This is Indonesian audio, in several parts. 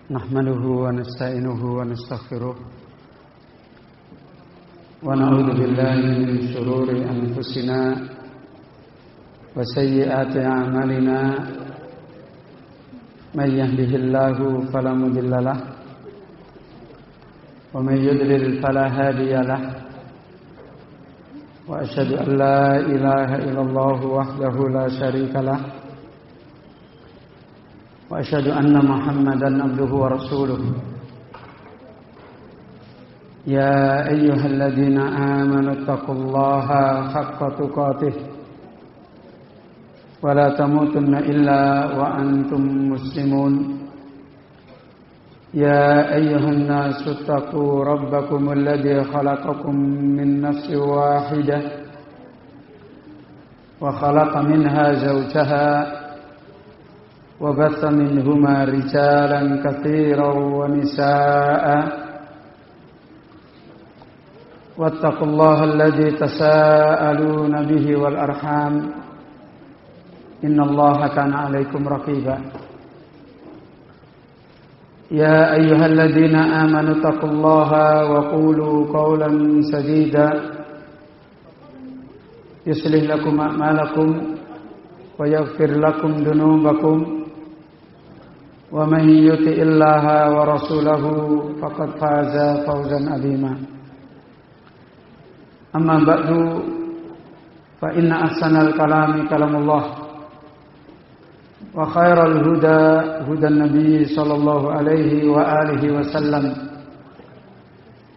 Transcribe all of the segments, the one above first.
Nahmaduhu wa nasta'inuhu wa nastaghfiruh wa na'udzu billahi min shururi anfusina wa sayyiati a'malina may yahdihillahu fala mudilla lahu wa may yudlil fala hadiya lahu wa asyhadu an la ilaha illallah wahdahu la syarika lahu wa asyhadu anna Muhammadan abduhu wa rasuluh. Ya ayyuhalladzina amanu taqullaha haqqa tuqatih wa la tamutunna illa wa antum muslimun. Ya ayyuhan nasu taqu rabbakum alladzi khalaqakum min nafsin wahidah wa khalaqa minha zawjaha وبث منهما رجالا كثيرا ونساء واتقوا الله الذي تساءلون به والأرحام إن الله كان عليكم رقيبا يا أيها الذين آمنوا اتقوا الله وقولوا قولا سديدا يصلح لكم أعمالكم ويغفر لكم ذنوبكم ومن يطع الله ورسوله فقد فاز فوزا عظيما. أما بعد فإن أحسن الكلام كلام الله وخير الهدى هدى النبي صلى الله عليه وآله وسلم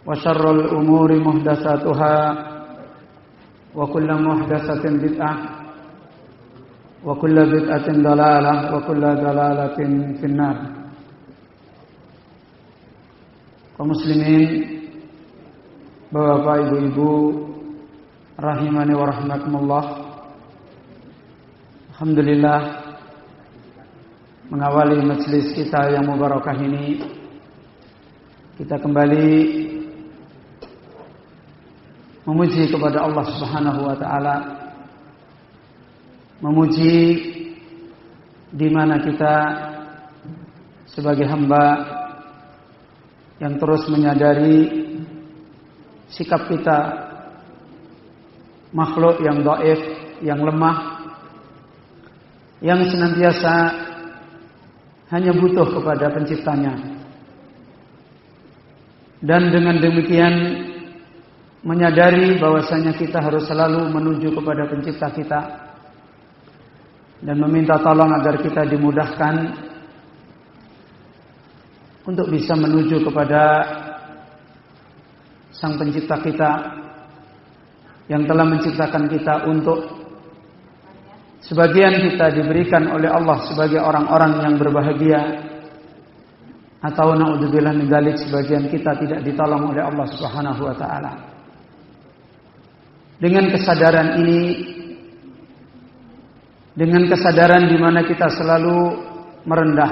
وشر الأمور محدثاتها وكل محدثة بدعة wa kullu bid'atin dalalah wa kullu dalalatin finnar. Kaum muslimin, Bapak Ibu-ibu rahimani wa rahmakumullah. Alhamdulillah, mengawali majelis kita yang mubarakah ini, kita kembali memuji kepada Allah Subhanahu wa taala. Memuji di mana kita sebagai hamba yang terus menyadari sikap kita makhluk yang dhaif, yang lemah, yang senantiasa hanya butuh kepada penciptanya. Dan dengan demikian menyadari bahwasanya kita harus selalu menuju kepada pencipta kita dan meminta tolong agar kita dimudahkan untuk bisa menuju kepada Sang Pencipta kita yang telah menciptakan kita untuk sebagian kita diberikan oleh Allah sebagai orang-orang yang berbahagia, atau naudzubillah min dzalik, sebagian kita tidak ditolong oleh Allah Subhanahu wa taala. Dengan kesadaran ini, dengan kesadaran di mana kita selalu merendah,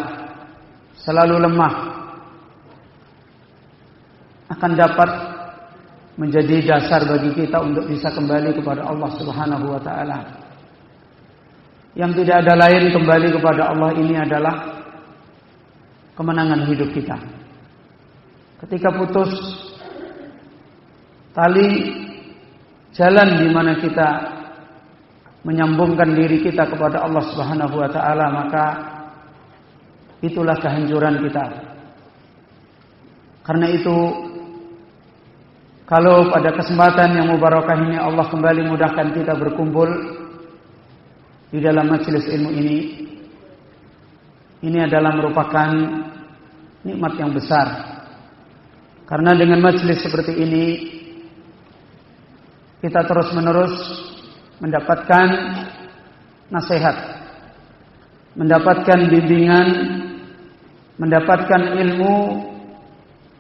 selalu lemah, akan dapat menjadi dasar bagi kita untuk bisa kembali kepada Allah Subhanahu wa taala. Yang tidak ada lain kembali kepada Allah ini adalah kemenangan hidup kita. Ketika putus tali jalan di mana kita menyambungkan diri kita kepada Allah Subhanahu wa taala, maka itulah kehancuran kita. Karena itu, kalau pada kesempatan yang mubarakah ini Allah kembali mudahkan kita berkumpul di dalam majelis ilmu ini adalah merupakan nikmat yang besar. Karena dengan majelis seperti ini kita terus-menerus mendapatkan nasihat, mendapatkan bimbingan, mendapatkan ilmu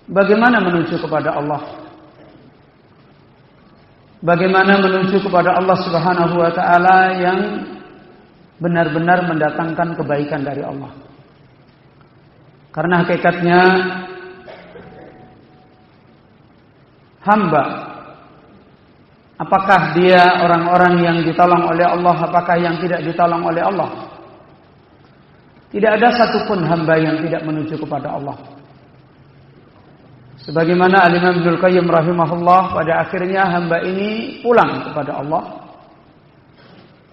bagaimana menuju kepada Allah, bagaimana menuju kepada Allah Subhanahu wa taala yang benar-benar mendatangkan kebaikan dari Allah. Karena hakikatnya hamba, apakah dia orang-orang yang ditolong oleh Allah, apakah yang tidak ditolong oleh Allah? Tidak ada satupun hamba yang tidak menuju kepada Allah. Sebagaimana Al-Imam Ibnul Qayyim rahimahullah, pada akhirnya hamba ini pulang kepada Allah.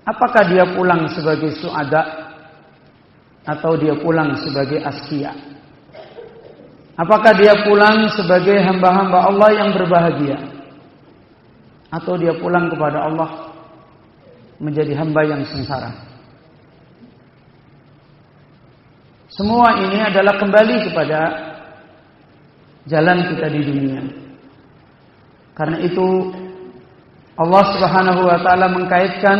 Apakah dia pulang sebagai su'ada atau dia pulang sebagai asqiya? Apakah dia pulang sebagai hamba-hamba Allah yang berbahagia, atau dia pulang kepada Allah menjadi hamba yang sengsara? Semua ini adalah kembali kepada jalan kita di dunia. Karena itu Allah Subhanahu wa taala mengkaitkan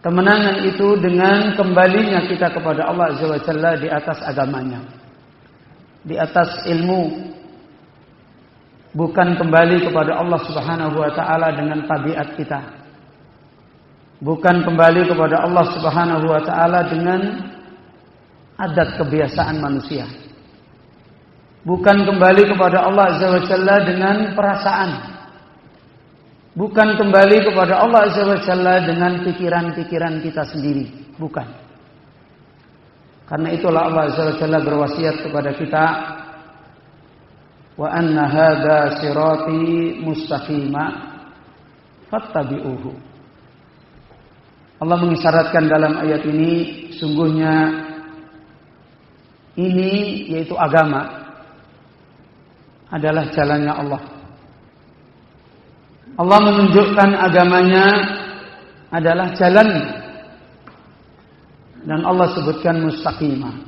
kemenangan itu dengan kembalinya kita kepada Allah Azza wa Jalla di atas agamanya, di atas ilmu. Bukan kembali kepada Allah Subhanahu wa taala dengan tabiat kita. Bukan kembali kepada Allah Subhanahu wa taala dengan adat kebiasaan manusia. Bukan kembali kepada Allah Azza wa Jalla dengan perasaan. Bukan kembali kepada Allah Azza wa Jalla dengan pikiran-pikiran kita sendiri. Bukan. Karena itulah Allah Azza wa Jalla berwasiat kepada kita, wa anna hadza sirati mustaqima fattabi'uhu. Allah mengisyaratkan dalam ayat ini, sungguhnya ini yaitu agama adalah jalannya Allah. Allah menunjukkan agamanya adalah jalan, dan Allah sebutkan mustaqimah,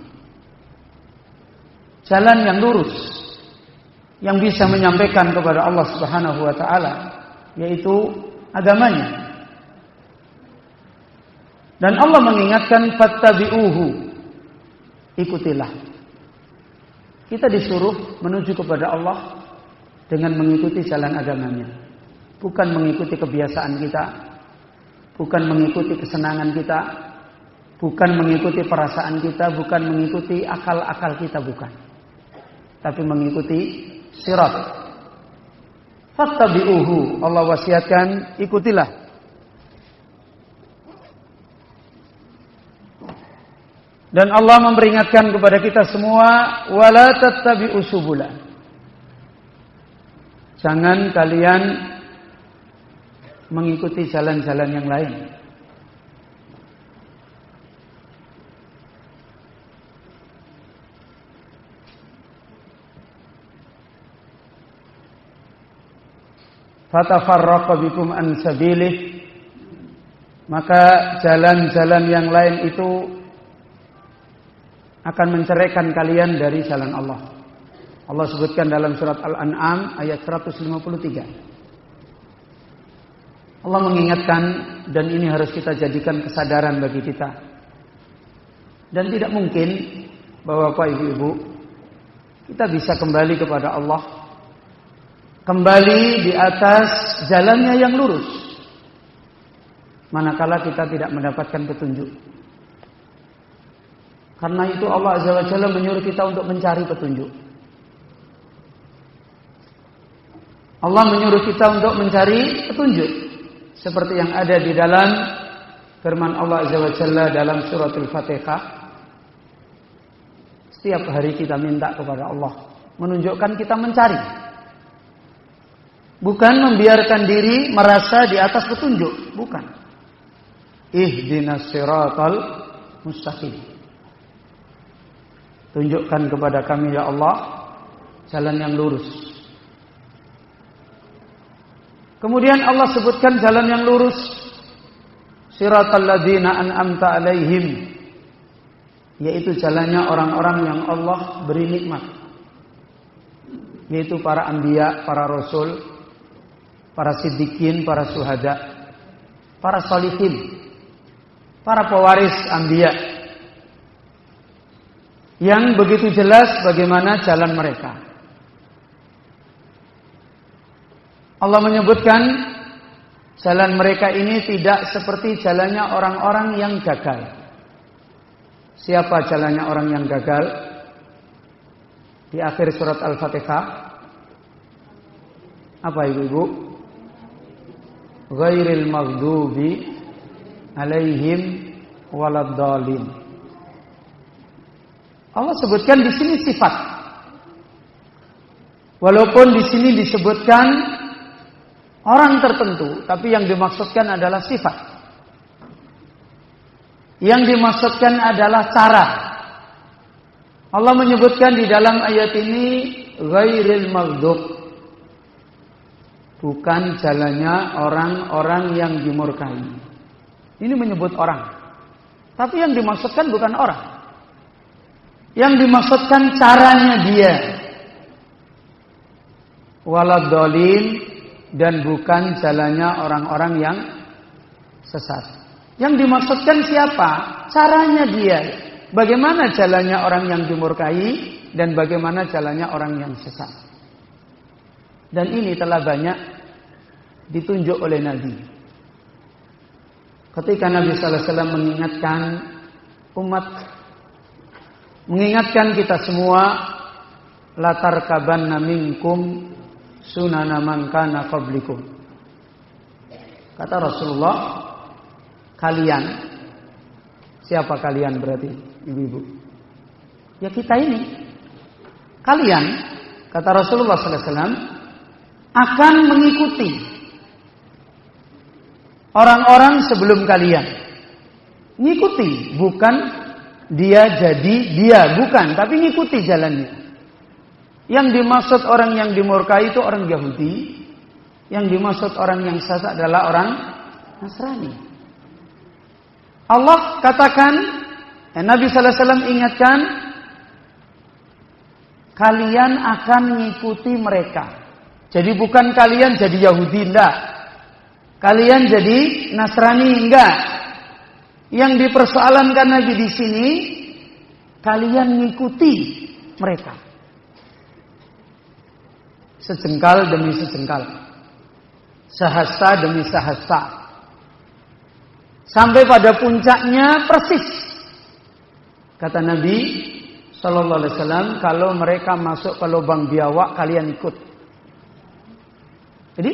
jalan yang lurus, yang bisa menyampaikan kepada Allah Subhanahu wa taala, yaitu agamanya. Dan Allah mengingatkan fattabi'uhu, ikutilah. Kita disuruh menuju kepada Allah dengan mengikuti jalan agamanya, bukan mengikuti kebiasaan kita, bukan mengikuti kesenangan kita, bukan mengikuti perasaan kita, bukan mengikuti akal-akal kita, bukan. Tapi mengikuti sirat. Fattabi'uhu, Allah wasiatkan, ikutilah. Dan Allah memperingatkan kepada kita semua, wala tattabi'u subula. Jangan kalian mengikuti jalan-jalan yang lain. Fatafarraqa bikum an sabilih, maka jalan-jalan yang lain itu akan menceraikan kalian dari jalan Allah. Allah sebutkan dalam surat Al-An'am ayat 153. Allah mengingatkan, dan ini harus kita jadikan kesadaran bagi kita. Dan tidak mungkin bahwa Bapak Ibu-ibu kita bisa kembali kepada Allah, kembali di atas jalannya yang lurus, manakala kita tidak mendapatkan petunjuk. Karena itu Allah Azza wa Jalla menyuruh kita untuk mencari petunjuk. Allah menyuruh kita untuk mencari petunjuk, seperti yang ada di dalam firman Allah Azza wa Jalla dalam surat Al-Fatihah. Setiap hari kita minta kepada Allah, menunjukkan kita mencari, bukan membiarkan diri merasa di atas petunjuk, bukan. Ihdinas siratal mustaqim. Tunjukkan kepada kami ya Allah jalan yang lurus. Kemudian Allah sebutkan jalan yang lurus, siratal ladzina an'amta alaihim, yaitu jalannya orang-orang yang Allah beri nikmat, yaitu para anbiya, para rasul, para siddiqin, para syuhada, para sholihin, para pewaris anbiya, yang begitu jelas bagaimana jalan mereka. Allah menyebutkan jalan mereka ini tidak seperti jalannya orang-orang yang gagal. Siapa jalannya orang yang gagal? Di akhir surat Al-Fatihah, apa ibu-ibu? Ghairil maghdubi alaihim waladdallin. Allah sebutkan di sini sifat. Walaupun di sini disebutkan orang tertentu, tapi yang dimaksudkan adalah sifat. Yang dimaksudkan adalah cara. Allah menyebutkan di dalam ayat ini ghairil maghdub, bukan jalannya orang-orang yang dimurkai. Ini menyebut orang, tapi yang dimaksudkan bukan orang. Yang dimaksudkan caranya dia. Waladhdallin, dan bukan jalannya orang-orang yang sesat. Yang dimaksudkan siapa? Caranya dia. Bagaimana jalannya orang yang dimurkai dan bagaimana jalannya orang yang sesat. Dan ini telah banyak ditunjuk oleh Nabi. Ketika Nabi sallallahu alaihi wasallam mengingatkan umat, mengingatkan kita semua, latar kabanna minkum sunana man kana qablikum. Kata Rasulullah, kalian, siapa kalian berarti ibu-ibu? Ya kita ini. Kalian, kata Rasulullah sallallahu alaihi wasallam, akan mengikuti orang-orang sebelum kalian. Ngikuti, bukan dia jadi dia, bukan, tapi ngikuti jalannya. Yang dimaksud orang yang dimurkai itu orang Yahudi. Yang dimaksud orang yang sesat adalah orang Nasrani. Allah katakan, Nabi sallallahu alaihi wasallam ingatkan, kalian akan mengikuti mereka. Jadi bukan kalian jadi Yahudi, enggak. Kalian jadi Nasrani, enggak. Yang dipersoalankan Nabi di sini, kalian mengikuti mereka. Sejengkal demi sejengkal, sehasta demi sehasta, sampai pada puncaknya persis. Kata Nabi Sallallahu Alaihi Wasallam, kalau mereka masuk ke lubang biawak, kalian ikut. Jadi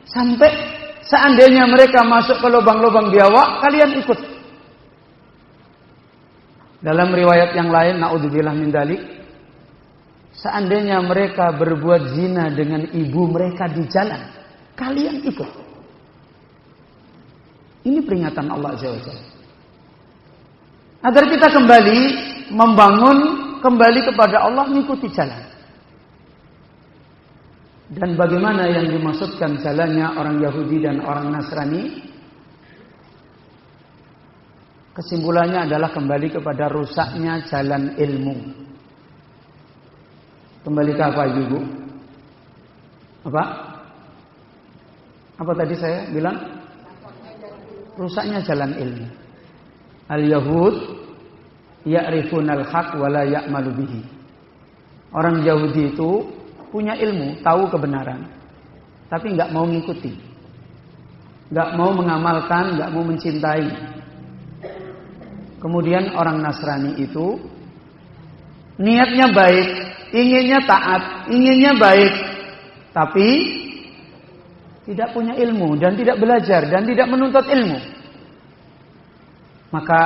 sampai seandainya mereka masuk ke lubang-lubang biawak, kalian ikut. Dalam riwayat yang lain, naudzubillah min dzalik, seandainya mereka berbuat zina dengan ibu mereka di jalan, kalian ikut. Ini peringatan Allah Azza wa Jalla. Agar kita kembali membangun, kembali kepada Allah, mengikuti jalan. Dan bagaimana yang dimaksudkan jalannya orang Yahudi dan orang Nasrani? Kesimpulannya adalah kembali kepada rusaknya jalan ilmu. Kembali ke apa ibu? Apa? Apa tadi saya bilang? Rusaknya jalan ilmu. Al-Yahud ya'rifunal haq wa la ya'malu bihi. Orang Yahudi itu punya ilmu, tahu kebenaran, tapi enggak mau mengikuti. Enggak mau mengamalkan, enggak mau mencintai. Kemudian orang Nasrani itu niatnya baik, inginnya taat, inginnya baik, tapi tidak punya ilmu dan tidak belajar dan tidak menuntut ilmu. Maka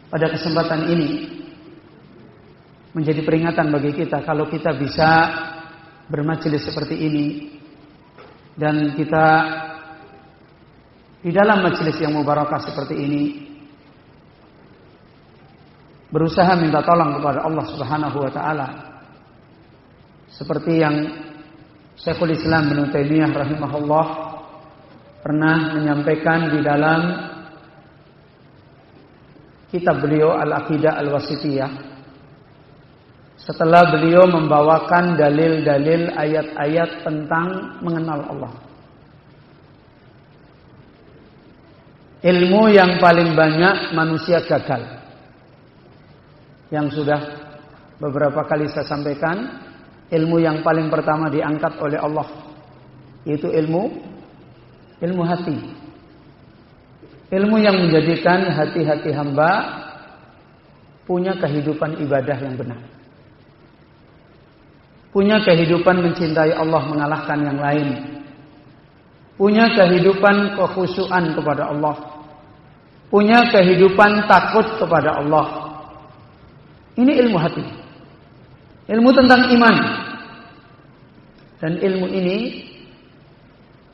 pada kesempatan ini menjadi peringatan bagi kita, kalau kita bisa bermajelis seperti ini dan kita di dalam majelis yang mubarakah seperti ini berusaha minta tolong kepada Allah Subhanahu wa taala, seperti yang Syekhul Islam Ibnu Taimiyah rahimahullah pernah menyampaikan di dalam kitab beliau Al-Aqidah Al-Wasithiyah, setelah beliau membawakan dalil-dalil ayat-ayat tentang mengenal Allah. Ilmu yang paling banyak manusia gagal, yang sudah beberapa kali saya sampaikan, ilmu yang paling pertama diangkat oleh Allah, yaitu ilmu hati. Ilmu yang menjadikan hati-hati hamba punya kehidupan ibadah yang benar, punya kehidupan mencintai Allah, mengalahkan yang lain, punya kehidupan kekhusyuan kepada Allah, punya kehidupan takut kepada Allah. Ini ilmu hati. Ilmu tentang iman. Dan ilmu ini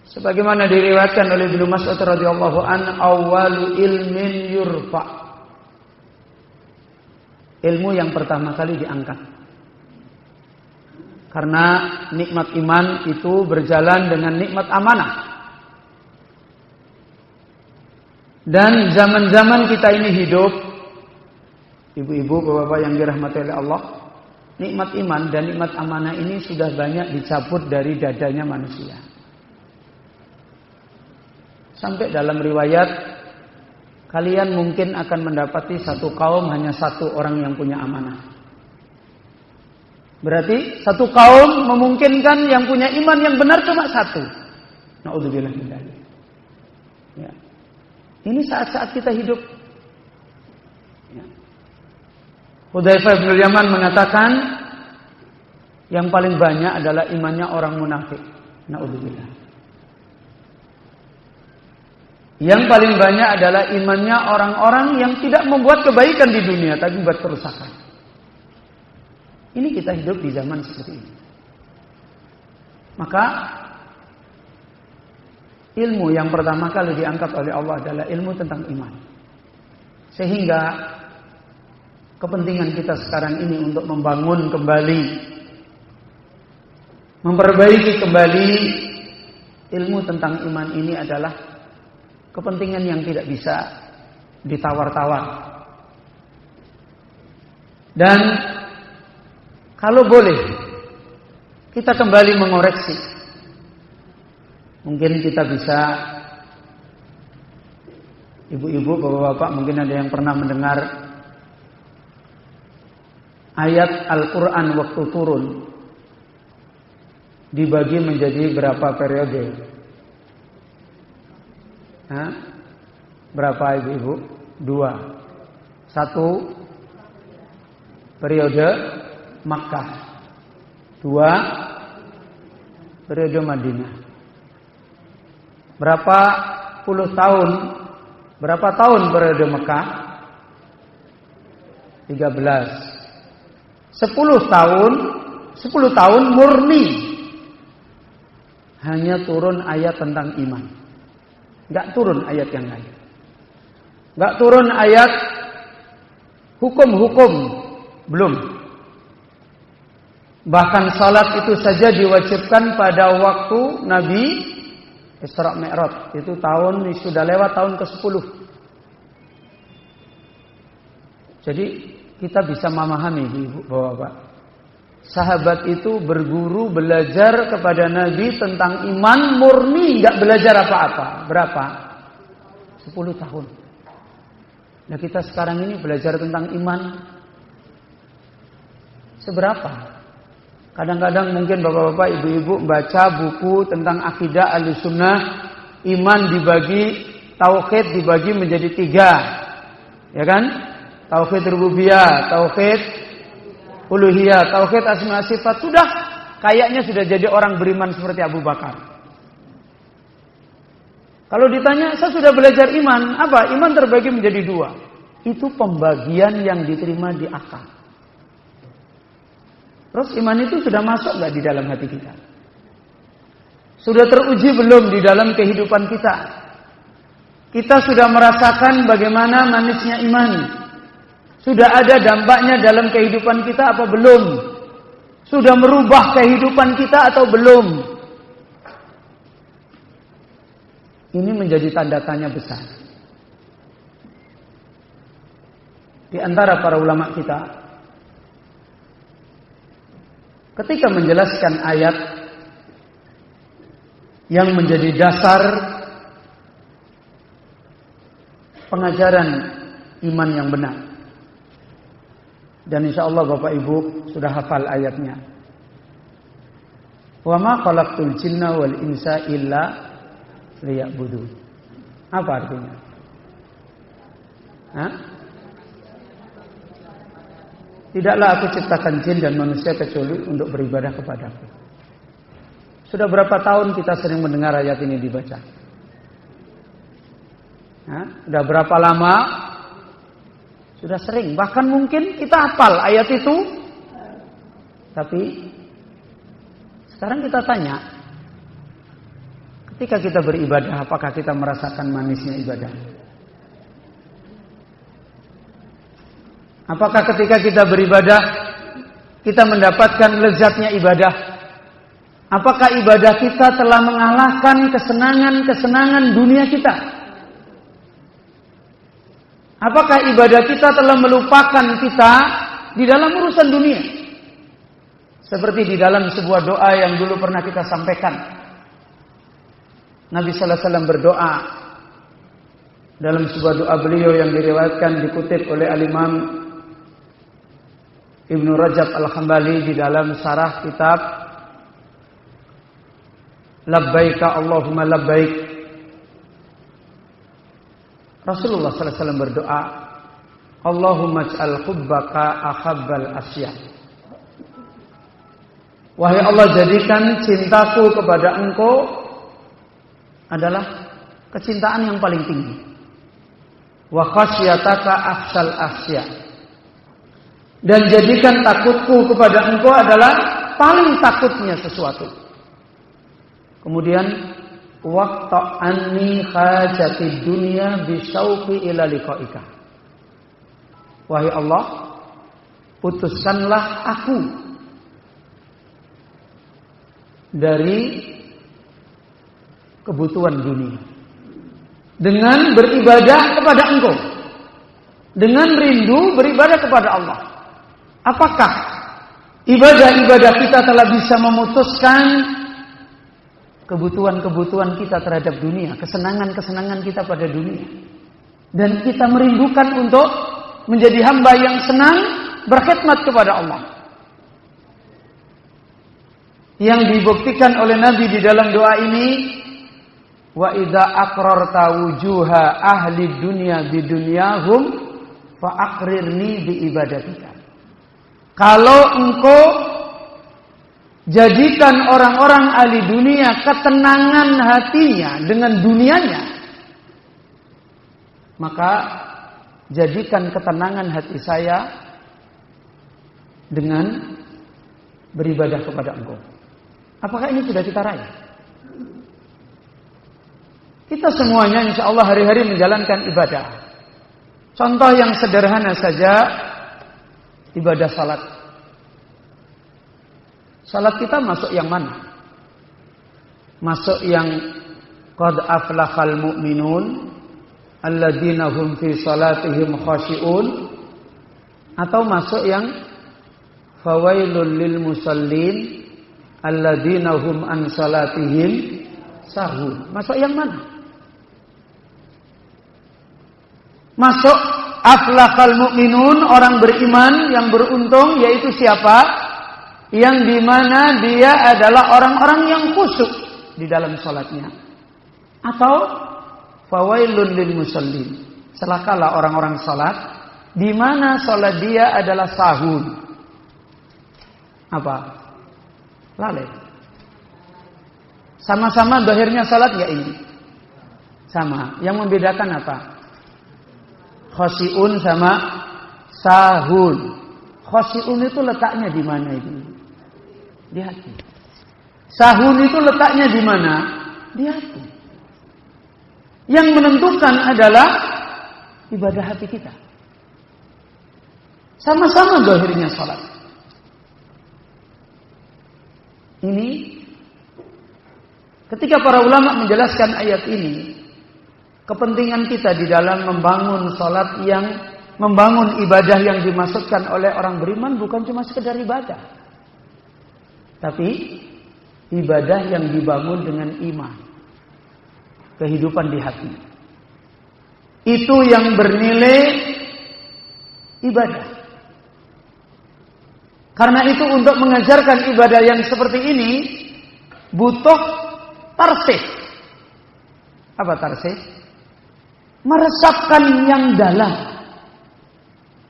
sebagaimana diriwayatkan oleh Ibnu Mas'ud radhiyallahu an, awwalu ilmin yurfa. Ilmu yang pertama kali diangkat. Karena nikmat iman itu berjalan dengan nikmat amanah. Dan zaman-zaman kita ini hidup, ibu-ibu, bapak-bapak yang dirahmati oleh Allah, nikmat iman dan nikmat amanah ini sudah banyak dicabut dari dadanya manusia. Sampai dalam riwayat, kalian mungkin akan mendapati satu kaum hanya satu orang yang punya amanah. Berarti satu kaum memungkinkan yang punya iman yang benar cuma satu. Na'udzubillah min dzalik. Ya. Ini saat-saat kita hidup. Ya. Hudzaifah bin Yaman mengatakan yang paling banyak adalah imannya orang munafik. Na'udzubillah. Yang paling banyak adalah imannya orang-orang yang tidak membuat kebaikan di dunia, tapi membuat kerusakan. Ini kita hidup di zaman seperti ini. Maka ilmu yang pertama kali diangkat oleh Allah adalah ilmu tentang iman. Sehingga kepentingan kita sekarang ini untuk membangun kembali, memperbaiki kembali ilmu tentang iman ini adalah kepentingan yang tidak bisa ditawar-tawar. Dan kalau boleh kita kembali mengoreksi, mungkin kita bisa, ibu-ibu, bapak-bapak, mungkin ada yang pernah mendengar ayat Al-Quran waktu turun dibagi menjadi berapa periode? Berapa ibu-ibu? 2. 1 periode Makkah, 2 periode Madinah. Berapa puluh tahun? Berapa tahun periode Mekah? 13. 10 tahun murni hanya turun ayat tentang iman. Enggak turun ayat yang lain. Enggak turun ayat hukum-hukum, belum. Bahkan salat itu saja diwajibkan pada waktu Nabi Isra Mi'raj. Itu sudah lewat tahun ke-10. Jadi kita bisa memahami, Ibu, Bapak. Sahabat itu berguru belajar kepada Nabi tentang iman murni, enggak belajar apa-apa. Berapa? 10 tahun. Nah, kita sekarang ini belajar tentang iman seberapa? Kadang-kadang mungkin bapak-bapak, ibu-ibu baca buku tentang akidah Ahlussunnah, iman dibagi, tauhid dibagi menjadi 3. Ya kan? Tauhid rububiyah, tauhid uluhiyah, tauhid asma sifat. Sudah, kayaknya sudah jadi orang beriman seperti Abu Bakar. Kalau ditanya, saya sudah belajar iman, apa? Iman terbagi menjadi 2. Itu pembagian yang diterima di akal. Terus iman itu sudah masuk gak di dalam hati kita? Sudah teruji belum di dalam kehidupan kita? Kita sudah merasakan bagaimana manisnya iman? Sudah ada dampaknya dalam kehidupan kita apa belum? Sudah merubah kehidupan kita atau belum? Ini menjadi tanda tanya besar. Di antara para ulama kita, ketika menjelaskan ayat yang menjadi dasar pengajaran iman yang benar, dan insya Allah Bapak Ibu sudah hafal ayatnya. Wa ma khalaqtul jinna wal insa illa liya'budun. Apa artinya? Tidaklah aku ciptakan jin dan manusia kecuali untuk beribadah kepadaku. Sudah berapa tahun kita sering mendengar ayat ini dibaca? Sudah berapa lama Sudah sering, bahkan mungkin kita hafal ayat itu. Tapi sekarang kita tanya, ketika kita beribadah, apakah kita merasakan manisnya ibadah? Apakah ketika kita beribadah, kita mendapatkan lezatnya ibadah? Apakah ibadah kita telah mengalahkan kesenangan-kesenangan dunia kita? Apakah ibadah kita telah melupakan kita di dalam urusan dunia? Seperti di dalam sebuah doa yang dulu pernah kita sampaikan. Nabi sallallahu alaihi wasallam berdoa dalam sebuah doa beliau yang diriwayatkan dikutip oleh Al-Imam Ibnu Rajab Al-Hambali di dalam syarah kitab Labbaika Allahumma labbaik. Rasulullah sallallahu alaihi wasallam berdoa, Allahumma ij'al hubbaka ahabbal asya. Wahai Allah, jadikan cintaku kepada Engkau adalah kecintaan yang paling tinggi. Wa khasyataka akhsal asya. Dan jadikan takutku kepada Engkau adalah paling takutnya sesuatu. Kemudian waqta'anni hajatid dunya bisyauqi ila liqa'ika. Wahai Allah, putuskanlah aku dari kebutuhan dunia dengan beribadah kepada Engkau, dengan rindu beribadah kepada Allah. Apakah ibadah-ibadah kita telah bisa memutuskan kebutuhan-kebutuhan kita terhadap dunia, kesenangan-kesenangan kita pada dunia, dan kita merindukan untuk menjadi hamba yang senang berkhidmat kepada Allah? Yang dibuktikan oleh Nabi di dalam doa ini, wa idza aqrarta wujuha ahli dunya bidunyahum fa aqrirni bi ibadatika. Kalau engkau jadikan orang-orang ahli dunia ketenangan hatinya dengan dunianya, maka jadikan ketenangan hati saya dengan beribadah kepada Engkau. Apakah ini sudah kita raih? Kita semuanya insya Allah hari-hari menjalankan ibadah. Contoh yang sederhana saja, ibadah salat. Salat kita masuk yang mana? Masuk yang qad aflahal mu'minun alladzina hum fi salatihim khashi'un, atau masuk yang fawailul lil musallin alladzina hum an salatihim sahun? Masuk yang mana? Masuk aflahal mu'minun, orang beriman yang beruntung, yaitu siapa? Yang dimana dia adalah orang-orang yang khusyuk di dalam salatnya. Atau fawailun lil musallin, celakalah orang-orang salat di mana salat dia adalah sahun. Apa? Lalai. Sama-sama zahirnya salat ya ini. Sama. Yang membedakan apa? Khashi'un sama sahun. Khashi'un itu letaknya di mana itu? Di hati. Sahun itu letaknya di mana? Di hati. Yang menentukan adalah ibadah hati kita. Sama-sama zahirnya salat. Ini ketika para ulama menjelaskan ayat ini, kepentingan kita di dalam membangun salat, yang membangun ibadah yang dimaksudkan oleh orang beriman bukan cuma sekedar ibadah, tapi ibadah yang dibangun dengan iman, kehidupan di hati. Itu yang bernilai ibadah. Karena itu untuk mengajarkan ibadah yang seperti ini butuh tarsih. Apa tarsih? Meresapkan yang dalam.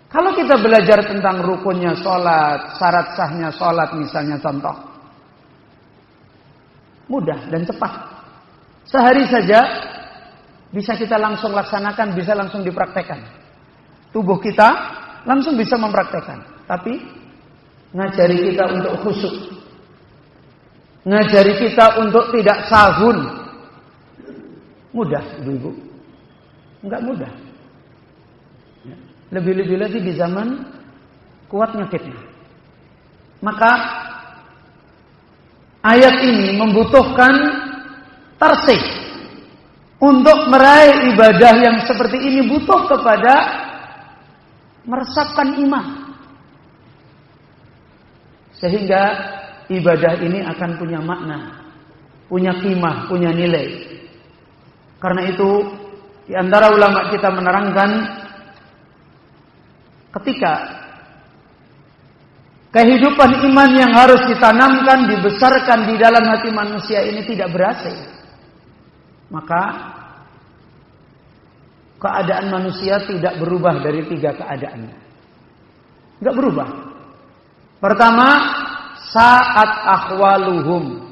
Kalau kita belajar tentang rukunnya sholat, syarat sahnya sholat misalnya contoh, mudah dan cepat. Sehari saja bisa kita langsung laksanakan, bisa langsung dipraktekkan. tubuh kita langsung bisa mempraktekkan. Tapi ngajari kita untuk khusyuk, ngajari kita untuk tidak sahun, mudah ibu-ibu? Enggak mudah. Lebih-lebih lagi di zaman kuatnya fitnah. Maka ayat ini membutuhkan tarsih. Untuk meraih ibadah yang seperti ini butuh kepada meresapkan iman. Sehingga ibadah ini akan punya makna, punya qimah, punya nilai. Karena itu di antara ulama kita menerangkan ketika kehidupan iman yang harus ditanamkan, dibesarkan di dalam hati manusia ini tidak berhasil, maka keadaan manusia tidak berubah dari 3 keadaannya. Enggak berubah. Pertama, saat akhwaluhum.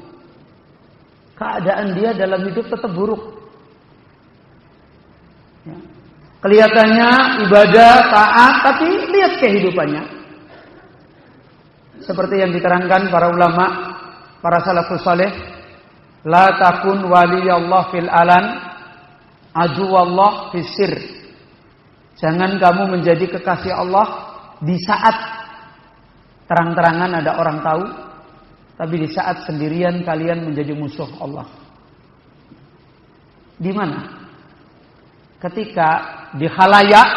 Keadaan dia dalam hidup tetap buruk. Ya. Kelihatannya ibadah, taat, tapi lihat kehidupannya. Seperti yang diterangkan para ulama, para salafus saleh, la takun waliyallah fil alan, aduwallah fis sir. Jangan kamu menjadi kekasih Allah di saat terang-terangan ada orang tahu, tapi di saat sendirian kalian menjadi musuh Allah. Di mana? Ketika di khalayak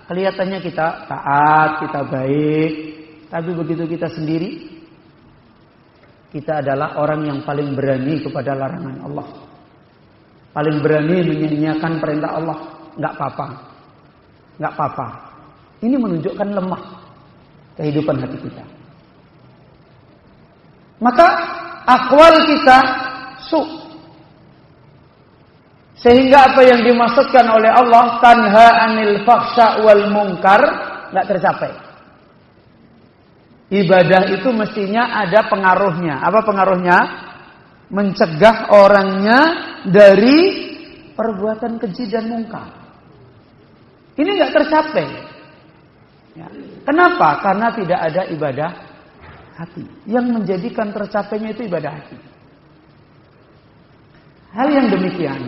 kelihatannya kita taat, kita baik, tapi begitu kita sendiri, kita adalah orang yang paling berani kepada larangan Allah. Paling berani menyanyiakan perintah Allah. Enggak apa-apa. Enggak apa-apa. Ini menunjukkan lemah kehidupan hati kita. Maka akwal kita sehingga apa yang dimaksudkan oleh Allah, tanha anil fakhsha wal munkar, enggak tercapai. Ibadah itu mestinya ada pengaruhnya. Apa pengaruhnya? Mencegah orangnya dari perbuatan keji dan mungkar. Ini enggak tercapai. Ya. Kenapa? Karena tidak ada ibadah hati. Yang menjadikan tercapainya itu ibadah hati. Hal yang demikian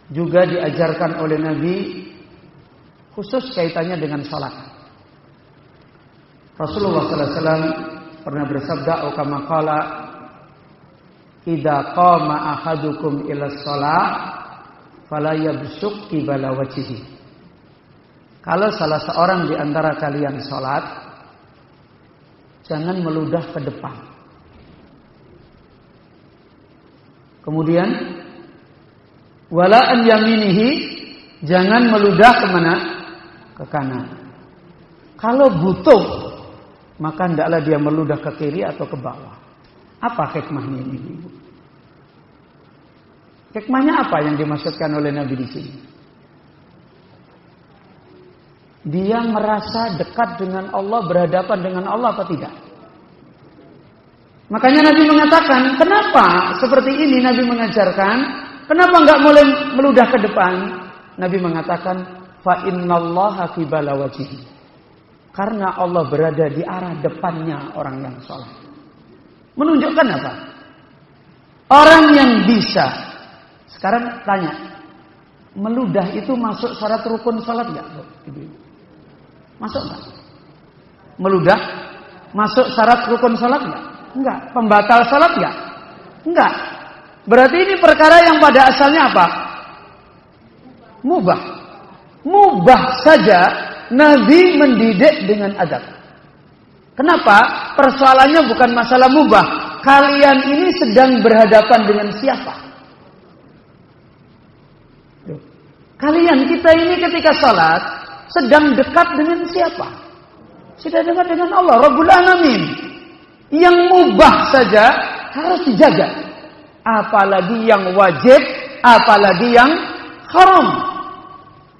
juga diajarkan oleh Nabi, khusus kaitannya dengan salat. Rasulullah SAW pernah bersabda, kama qala, idza qama ahadukum ila shalah fala yabsuq qibala wajhihi. Kalau salah seorang di antara kalian salat, jangan meludah ke depan. Kemudian wala an yaminihi, jangan meludah kemana? Ke kanan. Kalau butuh, maka hendaklah dia meludah ke kiri atau ke bawah. Apa hikmahnya ini, Ibu? Hikmahnya apa yang dimaksudkan oleh Nabi di sini? Dia merasa dekat dengan Allah, berhadapan dengan Allah atau tidak? Makanya Nabi mengatakan, kenapa seperti ini Nabi mengajarkan, kenapa enggak boleh meludah ke depan? Nabi mengatakan, fa innallaha qibala wajhihi. Karena Allah berada di arah depannya orang yang salat. Menunjukkan apa? Orang yang bisa. Sekarang tanya, meludah itu masuk syarat rukun salat enggak? Masuk enggak? Meludah masuk syarat rukun salat enggak? Enggak. Pembatal salat enggak? Enggak. Berarti ini perkara yang pada asalnya apa? Mubah. Mubah saja Nabi mendidik dengan adab. Kenapa? Persoalannya bukan masalah mubah. Kalian ini sedang berhadapan dengan siapa? Kalian, kita ini ketika salat sedang dekat dengan siapa? Sudah dekat dengan Allah, Rabbul Alamin. Yang mubah saja harus dijaga. Apalagi yang wajib, apalagi yang haram.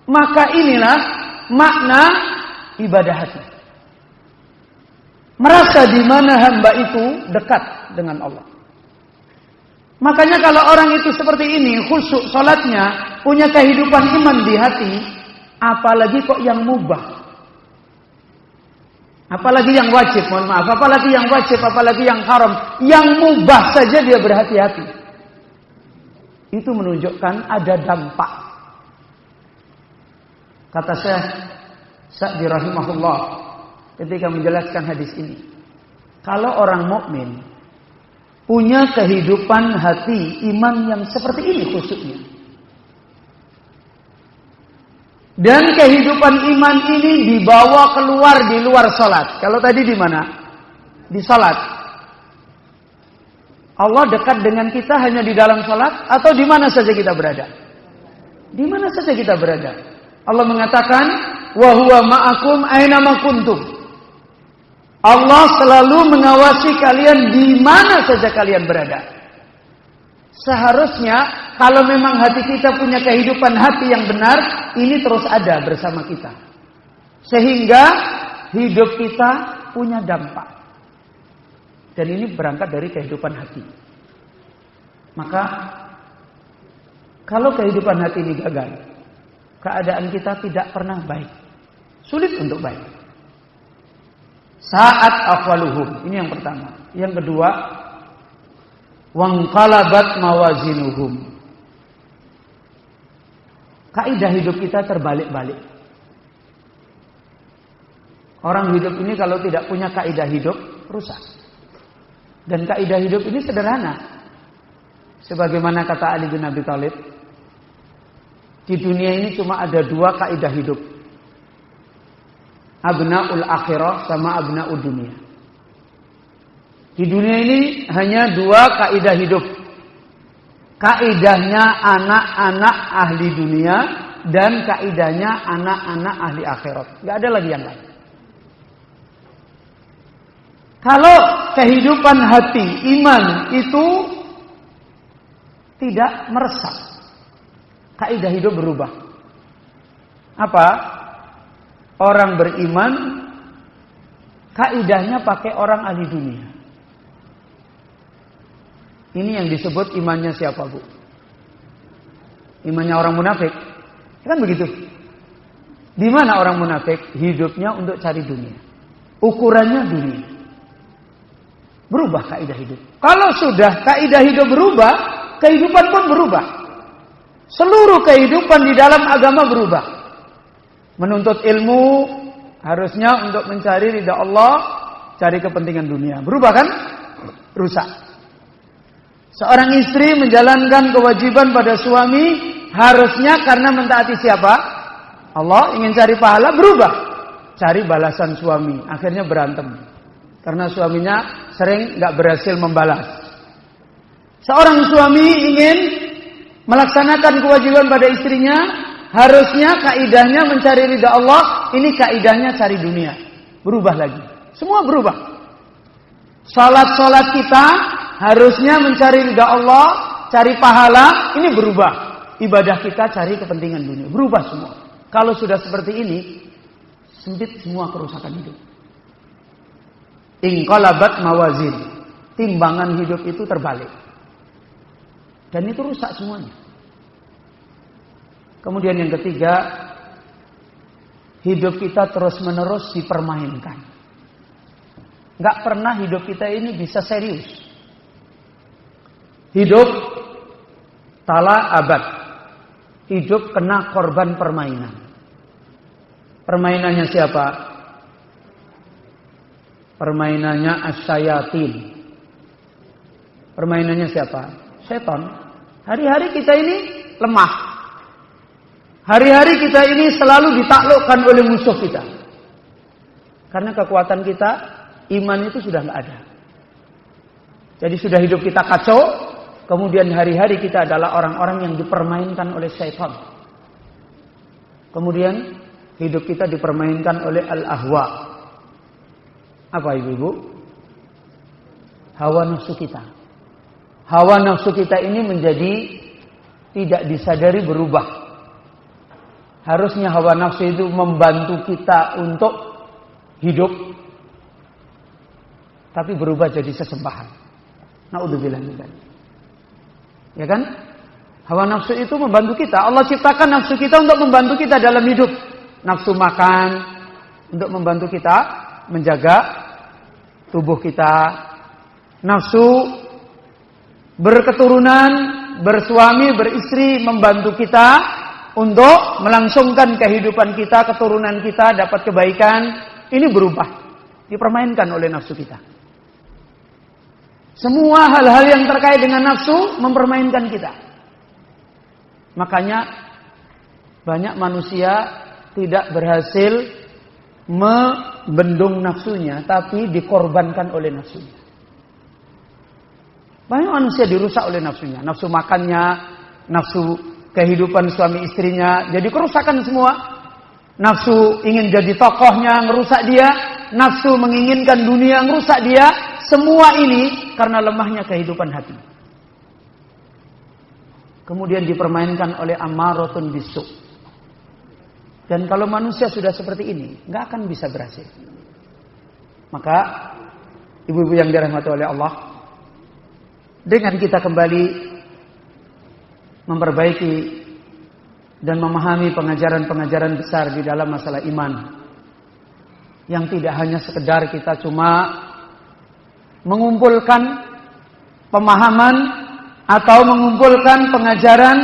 Maka inilah makna ibadah hati. Merasa di mana hamba itu dekat dengan Allah. Makanya kalau orang itu seperti ini, khusyuk salatnya, punya kehidupan iman di hati, Apalagi kok yang mubah. Apalagi yang wajib, mohon maaf. Apalagi yang wajib, apalagi yang haram. Yang mubah saja dia berhati-hati. Itu menunjukkan ada dampak. Kata Syekh Sa'di rahimahullah ketika menjelaskan hadis ini. Kalau orang mukmin punya kehidupan hati iman yang seperti ini khususnya. Dan kehidupan iman ini dibawa keluar di luar salat. Kalau tadi di mana? Di salat. Allah dekat dengan kita hanya di dalam salat atau di mana saja kita berada? Di mana saja kita berada. Allah mengatakan, "Wa huwa ma'akum aina ma kuntum." Allah selalu mengawasi kalian di mana saja kalian berada. Seharusnya kalau memang hati kita punya kehidupan hati yang benar, ini terus ada bersama kita. Sehingga hidup kita punya dampak. Dan ini berangkat dari kehidupan hati. Maka kalau kehidupan hati ini gagal, keadaan kita tidak pernah baik. Sulit untuk baik. Saat afwaluhum. Ini yang pertama. Yang kedua, wangqalabat mawazinuhum. Kaidah hidup kita terbalik-balik. Orang hidup ini kalau tidak punya kaidah hidup, rusak. Dan kaidah hidup ini sederhana. Sebagaimana kata Ali bin Abi Thalib, di dunia ini cuma ada 2 kaidah hidup. Abnaul akhirah sama abnaul dunia. Di dunia ini hanya 2 kaidah hidup. Kaidahnya anak-anak ahli dunia dan kaidahnya anak-anak ahli akhirat. Gak ada lagi yang lain. Kalau kehidupan hati, iman itu tidak meresap, kaidah hidup berubah. Apa? Orang beriman, kaidahnya pakai orang ahli dunia. Ini yang disebut imannya siapa, Bu? Imannya orang munafik. Kan begitu. Di mana orang munafik? Hidupnya untuk cari dunia. Ukurannya dunia. Berubah kaidah hidup. Kalau sudah kaidah hidup berubah, kehidupan pun berubah. Seluruh kehidupan di dalam agama berubah. Menuntut ilmu harusnya untuk mencari ridha Allah, cari kepentingan dunia. Berubah kan? Rusak. Seorang istri menjalankan kewajiban pada suami harusnya karena mentaati siapa? Allah, ingin cari pahala, berubah. Cari balasan suami, akhirnya berantem. Karena suaminya sering gak berhasil membalas. Seorang suami ingin melaksanakan kewajiban pada istrinya, harusnya kaidahnya mencari ridha Allah, ini kaidahnya cari dunia. Berubah lagi. Semua berubah. Salat-salat kita harusnya mencari ridha Allah, cari pahala, ini berubah. Ibadah kita cari kepentingan dunia, berubah semua. Kalau sudah seperti ini, sempit semua kerusakan hidup. Inqalabat mawazin. Timbangan hidup itu terbalik. Dan itu rusak semuanya. Kemudian yang ketiga, hidup kita terus-menerus dipermainkan. Gak pernah hidup kita ini bisa serius. Hidup tala abad. Hidup kena korban permainan. Permainannya siapa? Permainannya asyayatin. Permainannya siapa? Setan. Hari-hari kita ini lemah. Hari-hari kita ini selalu ditaklukkan oleh musuh kita. Karena kekuatan kita, iman itu sudah gak ada. Jadi sudah hidup kita kacau. Kemudian hari-hari kita adalah orang-orang yang dipermainkan oleh syaitan. Kemudian hidup kita dipermainkan oleh al-ahwa. Apa ibu-ibu? Hawa nafsu kita. Hawa nafsu kita ini menjadi tidak disadari berubah. Harusnya hawa nafsu itu membantu kita untuk hidup. Tapi berubah jadi sesembahan. Na'udzubillah min dzalik. Ya kan? Hawa nafsu itu membantu kita. Allah ciptakan nafsu kita untuk membantu kita dalam hidup. nafsu makan untuk membantu kita menjaga tubuh kita, nafsu berketurunan, bersuami, beristri membantu kita untuk melangsungkan kehidupan kita, keturunan kita dapat kebaikan. Ini berubah, dipermainkan oleh nafsu kita. Semua hal-hal yang terkait dengan nafsu mempermainkan kita. Makanya banyak manusia tidak berhasil membendung nafsunya, tapi dikorbankan oleh nafsunya. Banyak manusia dirusak oleh nafsunya, nafsu makannya, nafsu kehidupan suami istrinya, jadi kerusakan semua. Nafsu ingin jadi tokohnya, ngerusak dia. Nafsu menginginkan dunia, ngerusak dia. Semua ini karena lemahnya kehidupan hati. Kemudian dipermainkan oleh ammaratun bisu. Dan kalau manusia sudah seperti ini, nggak akan bisa berhasil. Maka ibu-ibu yang dirahmati oleh Allah, dengan kita kembali memperbaiki dan memahami pengajaran-pengajaran besar di dalam masalah iman, yang tidak hanya sekedar kita cuma mengumpulkan pemahaman atau mengumpulkan pengajaran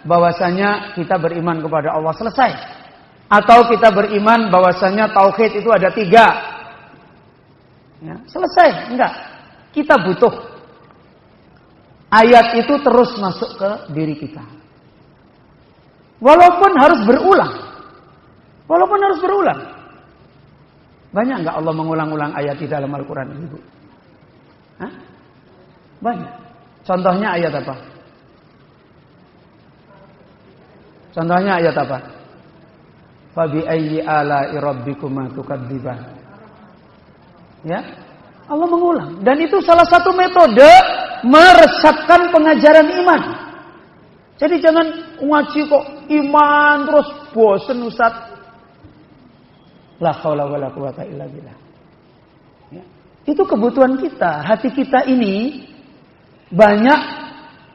bahwasanya kita beriman kepada Allah selesai, atau kita beriman bahwasanya tauhid itu ada 3, ya, selesai. Enggak, kita butuh ayat itu terus masuk ke diri kita. Walaupun harus berulang. Banyak enggak Allah mengulang-ulang ayat di dalam Al-Quran, Ibu? Hah? Banyak. Contohnya ayat apa? Fabi ayyi ala'i rabbikuma tukadziban. Ya? Allah mengulang. Dan itu salah satu metode meresapkan pengajaran iman. Jadi jangan ngaji kok iman terus bosen Ustaz. La haula wala quwata illa billah. Ya. Itu kebutuhan kita. Hati kita ini banyak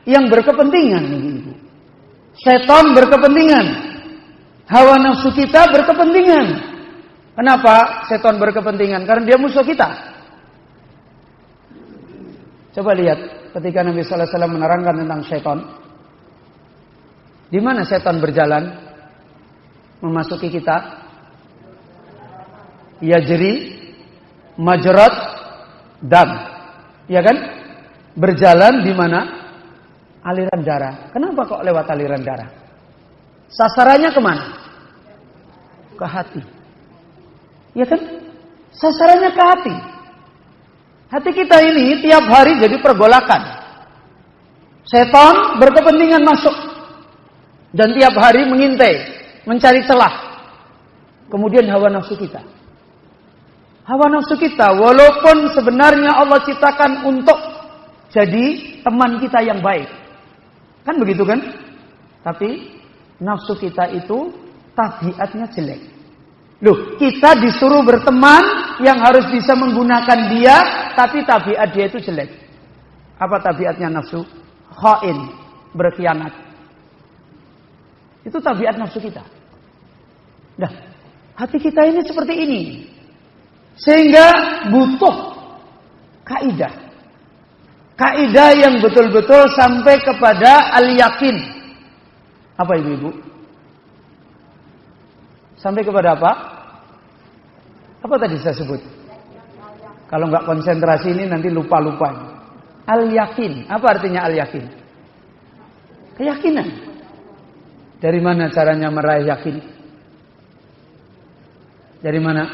yang berkepentingan. Setan berkepentingan. Hawa nafsu kita berkepentingan. Kenapa setan berkepentingan? Karena dia musuh kita. Coba lihat ketika Nabi sallallahu alaihi wasallam menerangkan tentang setan. Di mana setan berjalan memasuki kita? Yajri majrat dam. Ya kan? Berjalan di mana? Aliran darah. Kenapa kok lewat aliran darah? Sasarannya kemana? Ke hati. Ya kan? Sasarannya ke hati. Hati kita ini tiap hari jadi pergolakan. Setan berkepentingan masuk. Dan tiap hari mengintai, mencari celah. Kemudian hawa nafsu kita. Hawa nafsu kita, walaupun sebenarnya Allah ciptakan untuk jadi teman kita yang baik. Kan begitu kan? Tapi nafsu kita itu tabiatnya jelek. Loh, kita disuruh berteman yang harus bisa menggunakan dia, tapi tabiat dia itu jelek. Apa tabiatnya nafsu? Khain, berkhianat. Itu tabiat nafsu kita. Nah, hati kita ini seperti ini. Sehingga butuh kaidah. Kaidah yang betul-betul sampai kepada al-yakin. Apa ibu-ibu? Sampai kepada apa? Apa tadi saya sebut? Kalau nggak konsentrasi ini nanti lupa-lupa. Al-yakin. Apa artinya al-yakin? Keyakinan. Dari mana caranya meraih yakin? Dari mana?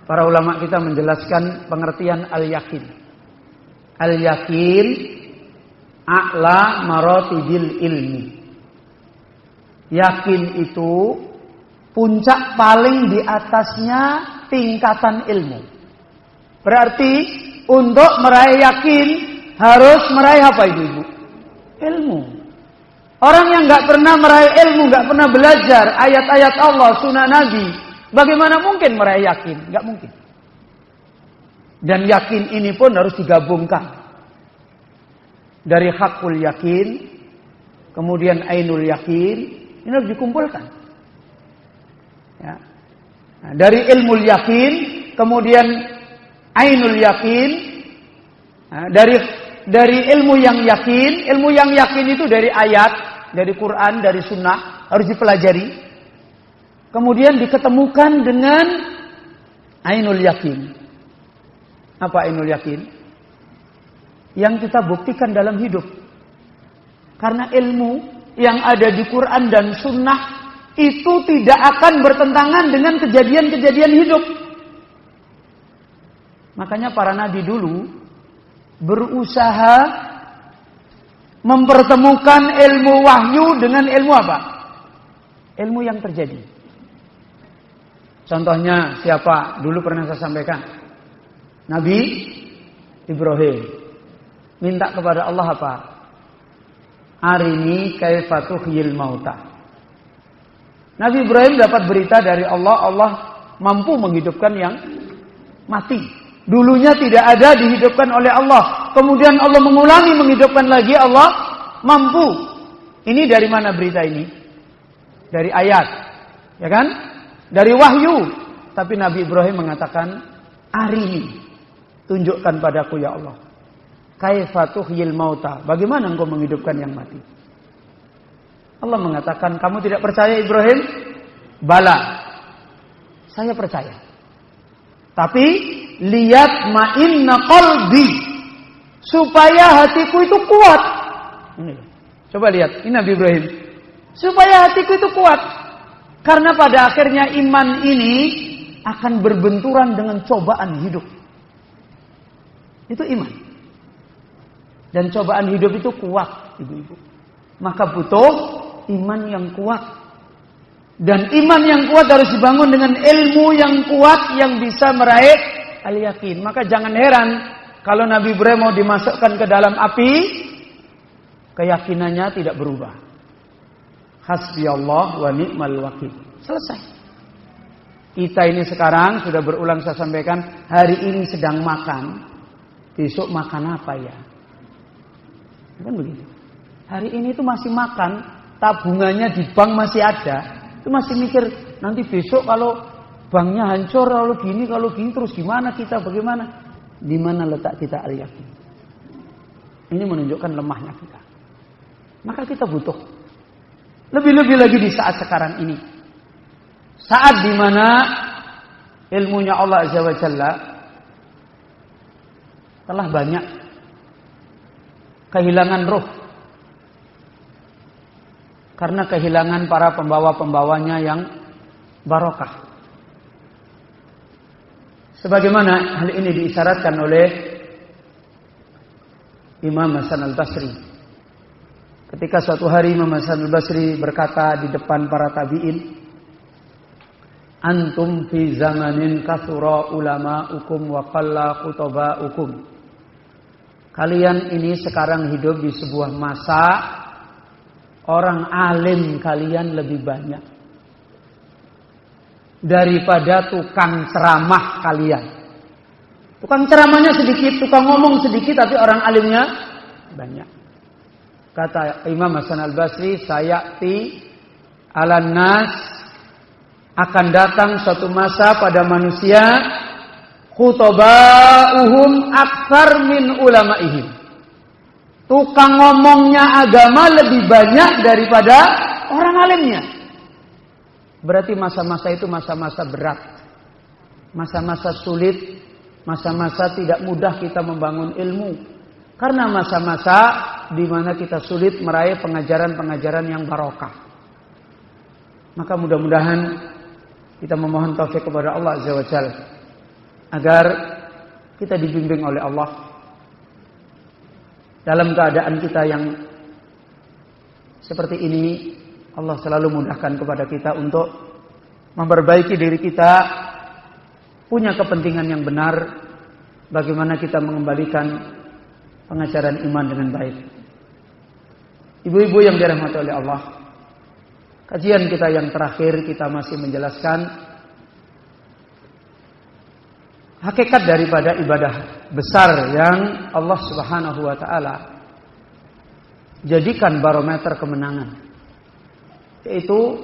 Para ulama kita menjelaskan pengertian al-yakin. Al-yakin a'la maratibil ilmi. Yakin itu puncak paling di atasnya tingkatan ilmu. Berarti untuk meraih yakin harus meraih apa ibu-ibu? Ilmu. Orang yang nggak pernah meraih ilmu, nggak pernah belajar ayat-ayat Allah, sunnah Nabi, bagaimana mungkin meraih yakin? Nggak mungkin. Dan yakin ini pun harus digabungkan dari hakul yakin, kemudian ainul yakin, Ini harus dikumpulkan. Ya. Nah, dari ilmu yakin, kemudian ainul yakin. Nah, dari ilmu yang yakin itu dari ayat, dari Quran, dari sunnah, harus dipelajari. Kemudian diketemukan dengan ainul yakin. Apa ainul yakin? Yang kita buktikan dalam hidup. Karena ilmu yang ada di Quran dan sunnah itu tidak akan bertentangan dengan kejadian-kejadian hidup. Makanya para nabi dulu berusaha mempertemukan ilmu wahyu dengan ilmu apa? Ilmu yang terjadi. Contohnya siapa? Dulu pernah saya sampaikan. Nabi Ibrahim minta kepada Allah apa? Arini kaifa tuhyil mauta. Nabi Ibrahim dapat berita dari Allah, Allah mampu menghidupkan yang mati. Dulunya tidak ada, dihidupkan oleh Allah. Kemudian Allah mengulangi menghidupkan lagi, Allah mampu. Ini dari mana berita ini? Dari ayat. Ya kan? Dari wahyu. Tapi Nabi Ibrahim mengatakan, arini, tunjukkan padaku ya Allah. Kaifa tuhyil mauta. Bagaimana engkau menghidupkan yang mati? Allah mengatakan, kamu tidak percaya Ibrahim? Bala. Saya percaya. Tapi lihat ma'inna qalbi. Supaya hatiku itu kuat. Ini. Coba lihat, ini Nabi Ibrahim. Supaya hatiku itu kuat. Karena pada akhirnya iman ini akan berbenturan dengan cobaan hidup. Itu iman. Dan cobaan hidup itu kuat, ibu-ibu. Maka butuh iman yang kuat. Dan iman yang kuat harus dibangun dengan ilmu yang kuat yang bisa meraih al-yakin. Maka jangan heran kalau Nabi Ibrahim mau dimasukkan ke dalam api, keyakinannya tidak berubah. Hasbiyallah wa ni'mal wakil. Selesai. Kita ini sekarang sudah berulang saya sampaikan, hari ini sedang makan, besok makan apa ya? Kan begitu. Hari ini itu masih makan, tabungannya di bank masih ada. Itu masih mikir nanti besok kalau banknya hancur, kalau gini terus gimana kita, bagaimana? Di mana letak kita al-yakin? Ini menunjukkan lemahnya kita. Maka kita butuh lebih-lebih lagi di saat sekarang ini. Saat di mana ilmunya Allah Azza wa Jalla telah banyak kehilangan roh. Karena kehilangan para pembawa-pembawanya yang barokah. Sebagaimana hal ini diisyaratkan oleh Imam Hasan al-Basri. Ketika suatu hari Imam Hasan al-Basri berkata di depan para tabi'in, antum fi zamanin kathura ulama'ukum wa qalla khutaba'ukum. Kalian ini sekarang hidup di sebuah masa orang alim kalian lebih banyak daripada tukang ceramah kalian. Tukang ceramahnya sedikit, tukang ngomong sedikit, tapi orang alimnya banyak. Kata Imam Hasan al-Basri, sayati alan nas, akan datang suatu masa pada manusia, khutaba'uhum aktsar min ulama'ihim. Tukang ngomongnya agama lebih banyak daripada orang alimnya. Berarti masa-masa itu masa-masa berat. Masa-masa sulit. Masa-masa tidak mudah kita membangun ilmu. Karena masa-masa di mana kita sulit meraih pengajaran-pengajaran yang barokah. Maka mudah-mudahan kita memohon taufik kepada Allah Azza wa Jalla agar kita dibimbing oleh Allah dalam keadaan kita yang seperti ini. Allah selalu mudahkan kepada kita untuk memperbaiki diri kita, punya kepentingan yang benar, bagaimana kita mengembalikan pengajaran iman dengan baik. Ibu-ibu yang dirahmati oleh Allah, kajian kita yang terakhir kita masih menjelaskan hakikat daripada ibadah besar yang Allah Subhanahu wa taala jadikan barometer kemenangan. yaitu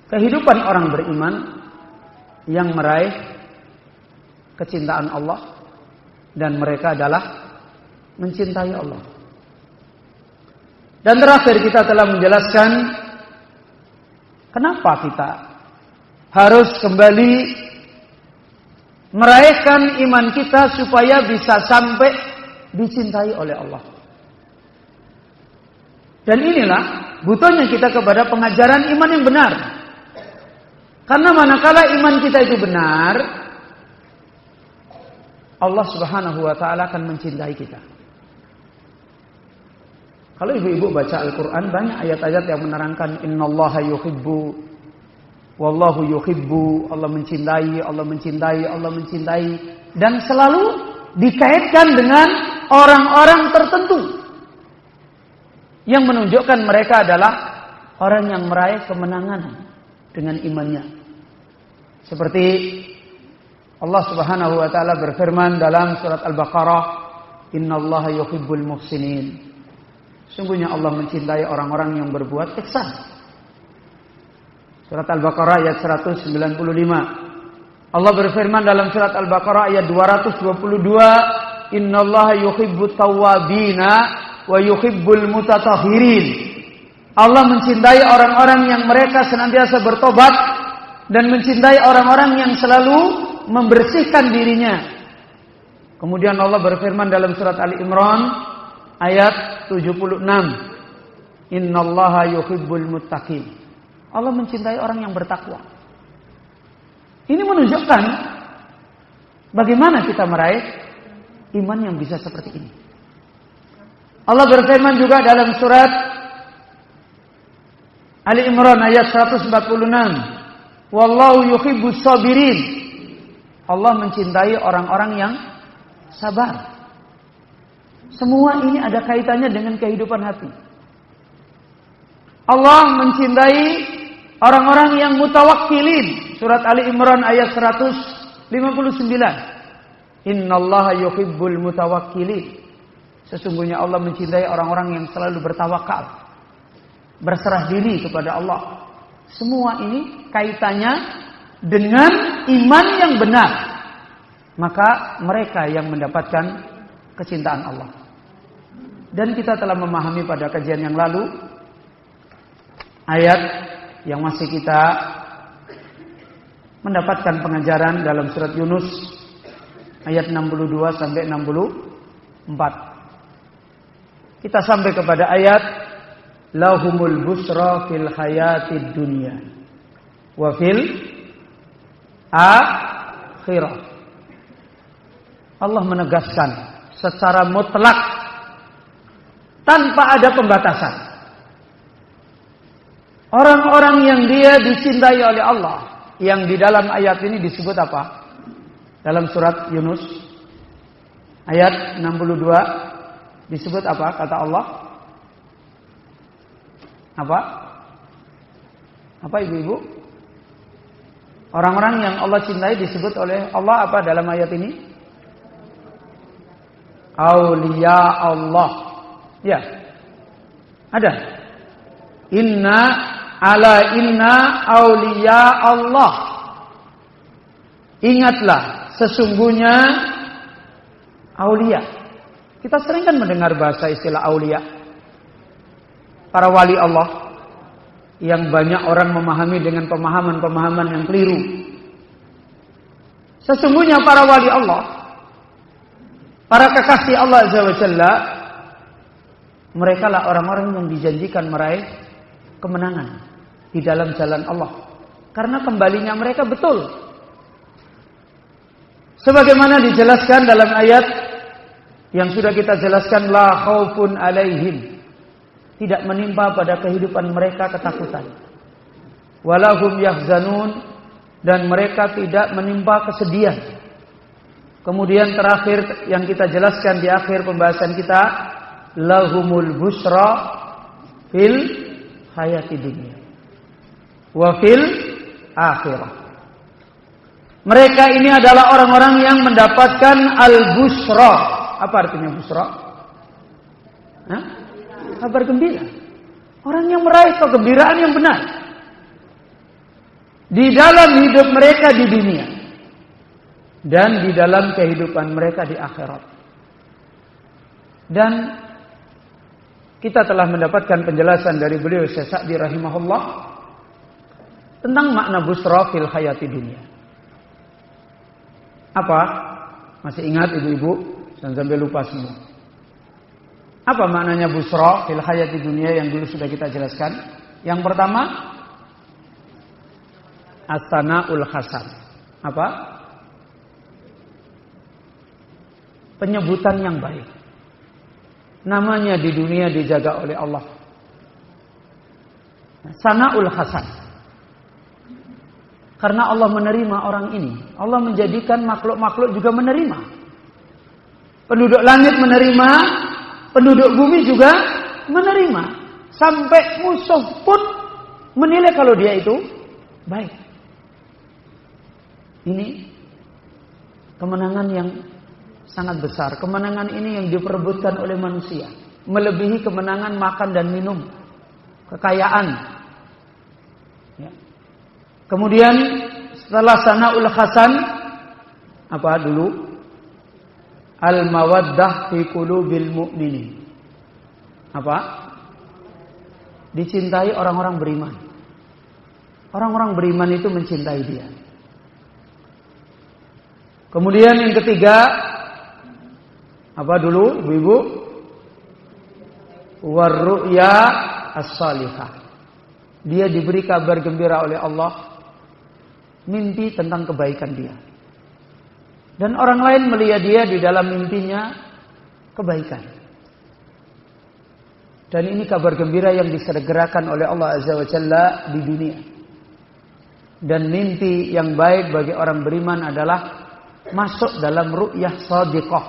kehidupan orang beriman yang meraih kecintaan Allah dan mereka adalah mencintai Allah. Dan terakhir kita telah menjelaskan kenapa kita harus kembali meraihkan iman kita supaya bisa sampai dicintai oleh Allah. Dan inilah butuhnya kita kepada pengajaran iman yang benar. Karena manakala iman kita itu benar, Allah Subhanahu wa taala akan mencintai kita. Kalau ibu-ibu baca Al-Qur'an, banyak ayat-ayat yang menerangkan innallaha yuhibbu wallahu yuhibbu, Allah mencintai, Allah mencintai, Allah mencintai, dan selalu dikaitkan dengan orang-orang tertentu yang menunjukkan mereka adalah orang yang meraih kemenangan dengan imannya. Seperti Allah Subhanahu wa taala berfirman dalam surat Al-Baqarah, innallaha yuhibbul muhsinin. Sungguhnya Allah mencintai orang-orang yang berbuat ihsan. Surat Al-Baqarah ayat 195. Allah berfirman dalam surat Al-Baqarah ayat 222, innallaha yuhibbut tawwabina wa yuhibbul mutatahhirin. Allah mencintai orang-orang yang mereka senantiasa bertobat dan mencintai orang-orang yang selalu membersihkan dirinya. Kemudian Allah berfirman dalam surat Ali Imran ayat 76, innallaha yuhibbul muttaqin. Allah mencintai orang yang bertakwa. Ini menunjukkan bagaimana kita meraih iman yang bisa seperti ini. Allah berfirman juga dalam surat Ali Imran ayat 146, wallahu yuhibbus sabirin. Allah mencintai orang-orang yang sabar. Semua ini ada kaitannya dengan kehidupan hati. Allah mencintai orang-orang yang mutawakkilin. Surat Ali Imran ayat 159. Innallaha yuhibbul mutawakkilin. Sesungguhnya Allah mencintai orang-orang yang selalu bertawakal, berserah diri kepada Allah. Semua ini kaitannya dengan iman yang benar. Maka mereka yang mendapatkan kecintaan Allah. Dan kita telah memahami pada kajian yang lalu ayat yang masih kita mendapatkan pengajaran dalam surat Yunus ayat 62 sampai 64. Kita sampai kepada ayat lahumul busra fil hayatid dunya wa fil akhirah. Allah menegaskan secara mutlak tanpa ada pembatasan. Orang-orang yang dia dicintai oleh Allah, yang di dalam ayat ini disebut apa? Dalam surat Yunus ayat 62 disebut apa kata Allah? Apa? Apa ibu-ibu? Orang-orang yang Allah cintai disebut oleh Allah apa dalam ayat ini? Auliya Allah. Ya. Ada. Inna auliya Allah. Ingatlah sesungguhnya aulia. Kita sering kan mendengar bahasa istilah aulia. Para wali Allah yang banyak orang memahami dengan pemahaman-pemahaman yang keliru. Sesungguhnya para wali Allah, para kekasih Allah Azza wa Jalla, mereka lah orang-orang yang dijanjikan meraih kemenangan di dalam jalan Allah. Karena kembalinya mereka betul. Sebagaimana dijelaskan dalam ayat yang sudah kita jelaskan, la khaufun alaihim. Tidak menimpa pada kehidupan mereka ketakutan. Walahum yahzanun, dan mereka tidak menimpa kesedihan. Kemudian terakhir yang kita jelaskan di akhir pembahasan kita, lahumul busra fil hayati dunia wa fil akhirah. Mereka ini adalah orang-orang yang mendapatkan al-busra. Apa artinya busra? Kabar gembira. Orang yang meraih kegembiraan yang benar di dalam hidup mereka di dunia dan di dalam kehidupan mereka di akhirat. Dan kita telah mendapatkan penjelasan dari beliau Syekh Sa'di rahimahullah tentang makna busra fil hayati dunia. Apa? Masih ingat ibu-ibu? Jangan sampai lupa semua. Apa maknanya busra fil hayati dunia yang dulu sudah kita jelaskan? Yang pertama, as-sana'ul hasan. Apa? Penyebutan yang baik. Namanya di dunia dijaga oleh Allah. Sana'ul hasan. Karena Allah menerima orang ini. Allah menjadikan makhluk-makhluk juga menerima. Penduduk langit menerima, penduduk bumi juga menerima. Sampai musuh pun menilai kalau dia itu baik. Ini kemenangan yang sangat besar. Kemenangan ini yang diperebutkan oleh manusia. Melebihi kemenangan makan dan minum. Kekayaan. Ya. Kemudian setelah sana'ul hasan, apa dulu? Al-mawaddah fi qulubil mu'minin. Apa? Dicintai orang-orang beriman. Orang-orang beriman itu mencintai dia. Kemudian yang ketiga, apa dulu ibu-ibu? War-ru'ya as-salihah. Dia diberi kabar gembira oleh Allah, mimpi tentang kebaikan dia. Dan orang lain melihat dia di dalam mimpinya kebaikan. Dan ini kabar gembira yang disegerakan oleh Allah Azza wa Jalla di dunia. Dan mimpi yang baik bagi orang beriman adalah masuk dalam ru'yah shadiqah.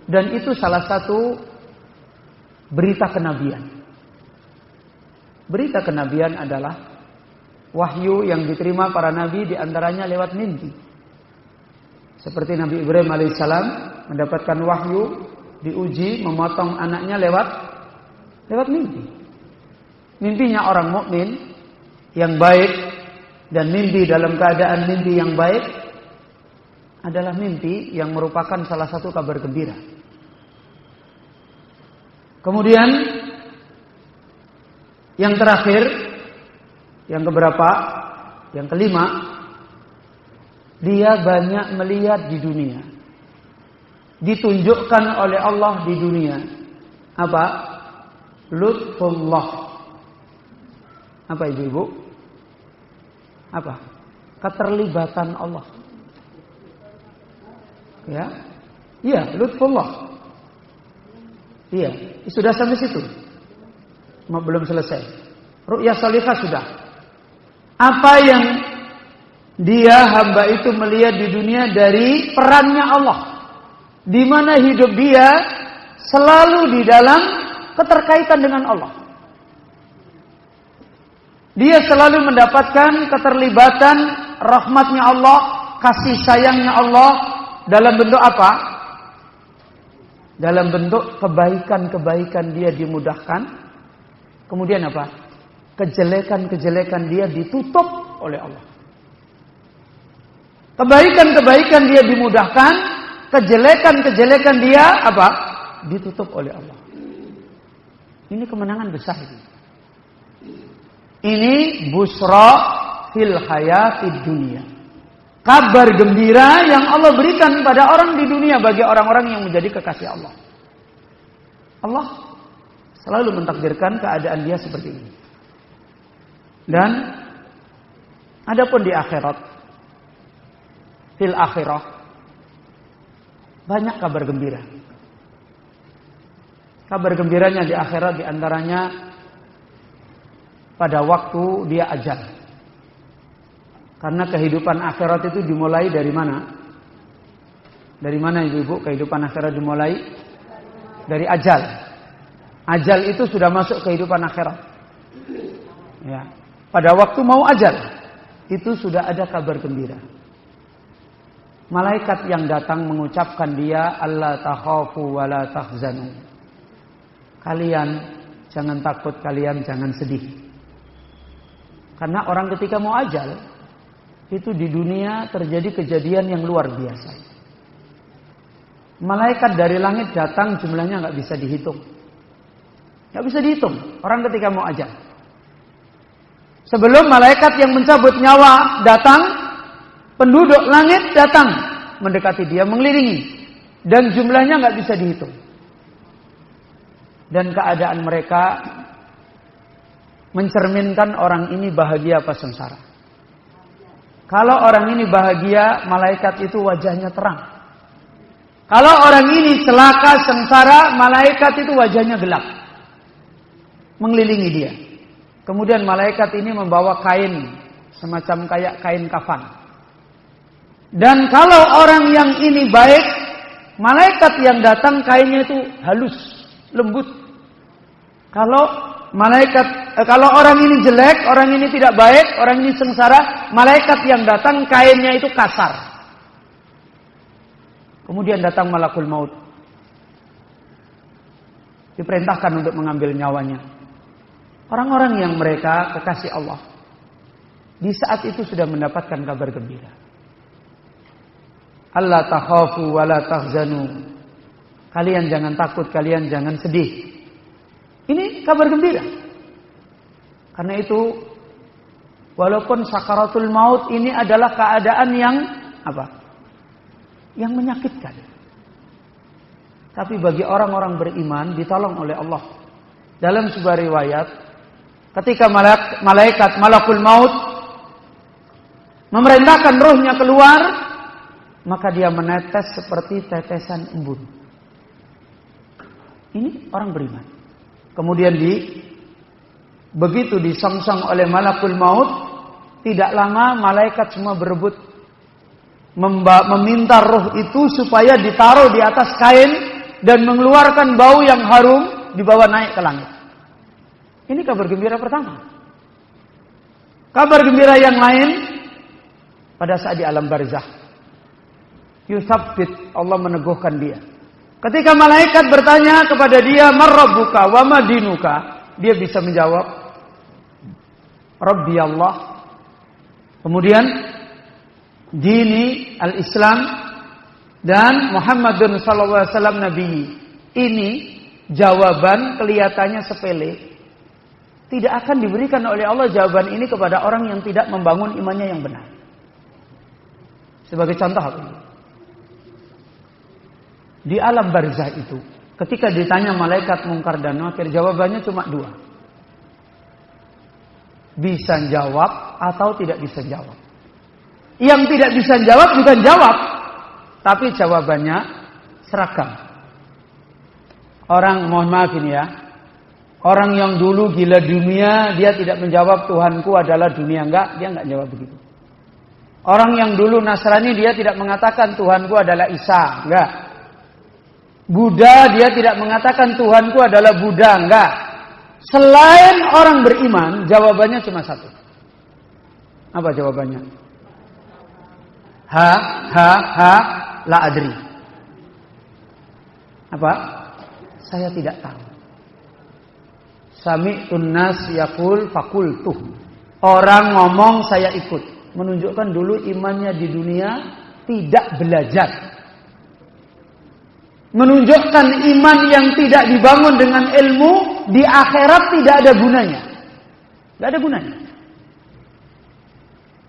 Dan itu salah satu berita kenabian. Berita kenabian adalah wahyu yang diterima para nabi, diantaranya lewat mimpi. Seperti Nabi Ibrahim alaihissalam mendapatkan wahyu, diuji memotong anaknya lewat mimpi. Mimpinya orang mukmin yang baik dan mimpi dalam keadaan mimpi yang baik adalah mimpi yang merupakan salah satu kabar gembira. Kemudian yang terakhir, yang keberapa? Yang kelima, dia banyak melihat di dunia. Ditunjukkan oleh Allah di dunia. Apa? Lutfullah. Apa ibu-ibu? Apa? Keterlibatan Allah. Ya? Iya, lutfullah. Iya, sudah sampai situ. Belum selesai. Ru'yah salihah sudah. Apa yang dia hamba itu melihat di dunia dari perannya Allah, di mana hidup dia selalu di dalam keterkaitan dengan Allah. Dia selalu mendapatkan keterlibatan rahmatnya Allah, kasih sayangnya Allah dalam bentuk apa? Dalam bentuk kebaikan-kebaikan dia dimudahkan. Kemudian apa? Kejelekan-kejelekan dia ditutup oleh Allah. Kebaikan-kebaikan dia dimudahkan, kejelekan-kejelekan dia apa? Ditutup oleh Allah. Ini kemenangan besar ini. Ini busra fil hayatid dunia. Kabar gembira yang Allah berikan pada orang di dunia bagi orang-orang yang menjadi kekasih Allah. Allah selalu mentakdirkan keadaan dia seperti ini. Dan adapun di akhirat, fil akhirah, banyak kabar gembira. Kabar gembiranya di akhirat diantaranya pada waktu dia ajal. Karena kehidupan akhirat itu dimulai dari mana? Dari mana ibu-ibu kehidupan akhirat dimulai? Dari ajal. Ajal itu sudah masuk kehidupan akhirat. Ya. Pada waktu mau ajal, itu sudah ada kabar gembira. Malaikat yang datang mengucapkan dia, Allah takhafu wa la tahzanu. Kalian jangan takut, kalian jangan sedih. Karena orang ketika mau ajal, itu di dunia terjadi kejadian yang luar biasa. Malaikat dari langit datang, jumlahnya nggak bisa dihitung. Nggak bisa dihitung orang ketika mau ajal. Sebelum malaikat yang mencabut nyawa datang, penduduk langit datang mendekati dia, mengelilingi, dan jumlahnya nggak bisa dihitung. Dan keadaan mereka mencerminkan orang ini bahagia apa sengsara. Kalau orang ini bahagia, malaikat itu wajahnya terang. Kalau orang ini celaka, sengsara, malaikat itu wajahnya gelap, mengelilingi dia. Kemudian malaikat ini membawa kain, semacam kayak kain kafan. Dan kalau orang yang ini baik, malaikat yang datang kainnya itu halus, lembut. Kalau orang ini jelek, orang ini tidak baik, orang ini sengsara, malaikat yang datang kainnya itu kasar. Kemudian datang malakul maut, diperintahkan untuk mengambil nyawanya. Orang-orang yang mereka kekasih Allah, di saat itu sudah mendapatkan kabar gembira. Allah takhafu wa la tahzanu. Kalian jangan takut, kalian jangan sedih. Ini kabar gembira. Karena itu, walaupun sakaratul maut ini adalah keadaan yang apa? Yang menyakitkan. Tapi bagi orang-orang beriman ditolong oleh Allah. Dalam sebuah riwayat, ketika malakul maut memerintahkan rohnya keluar, maka dia menetes seperti tetesan embun. Ini orang beriman. Kemudian begitu disongsong oleh malakul maut, tidak lama malaikat semua berebut meminta roh itu supaya ditaruh di atas kain dan mengeluarkan bau yang harum, dibawa naik ke langit. Ini kabar gembira pertama. Kabar gembira yang lain pada saat di alam barzakh. Yutsabbit, Allah meneguhkan dia. Ketika malaikat bertanya kepada dia, "Man rabbuka wa ma dinuka?" Dia bisa menjawab, "Rabbi Allah." Kemudian dini al-Islam dan Muhammadun sallallahu alaihi wasallam nabi. Ini jawaban kelihatannya sepele. Tidak akan diberikan oleh Allah jawaban ini kepada orang yang tidak membangun imannya yang benar. Sebagai contoh apa ini? Di alam barzah itu, ketika ditanya malaikat Munkar dan Nakir, jawabannya cuma dua. Bisa jawab atau tidak bisa jawab. Yang tidak bisa jawab bukan jawab, tapi jawabannya seragam. Orang, mohon maaf ini ya, orang yang dulu gila dunia, dia tidak menjawab Tuhanku adalah dunia, dia enggak jawab begitu. Orang yang dulu Nasrani, dia tidak mengatakan Tuhanku adalah Isa, enggak. Buddha, dia tidak mengatakan Tuhanku adalah Buddha, enggak. Selain orang beriman, jawabannya cuma satu. Apa jawabannya? La adri. Apa? Saya tidak tahu. Sami'tun nas yaqul faqultuh. Orang ngomong saya ikut. Menunjukkan dulu imannya di dunia tidak belajar. Menunjukkan iman yang tidak dibangun dengan ilmu di akhirat tidak ada gunanya. Tidak ada gunanya.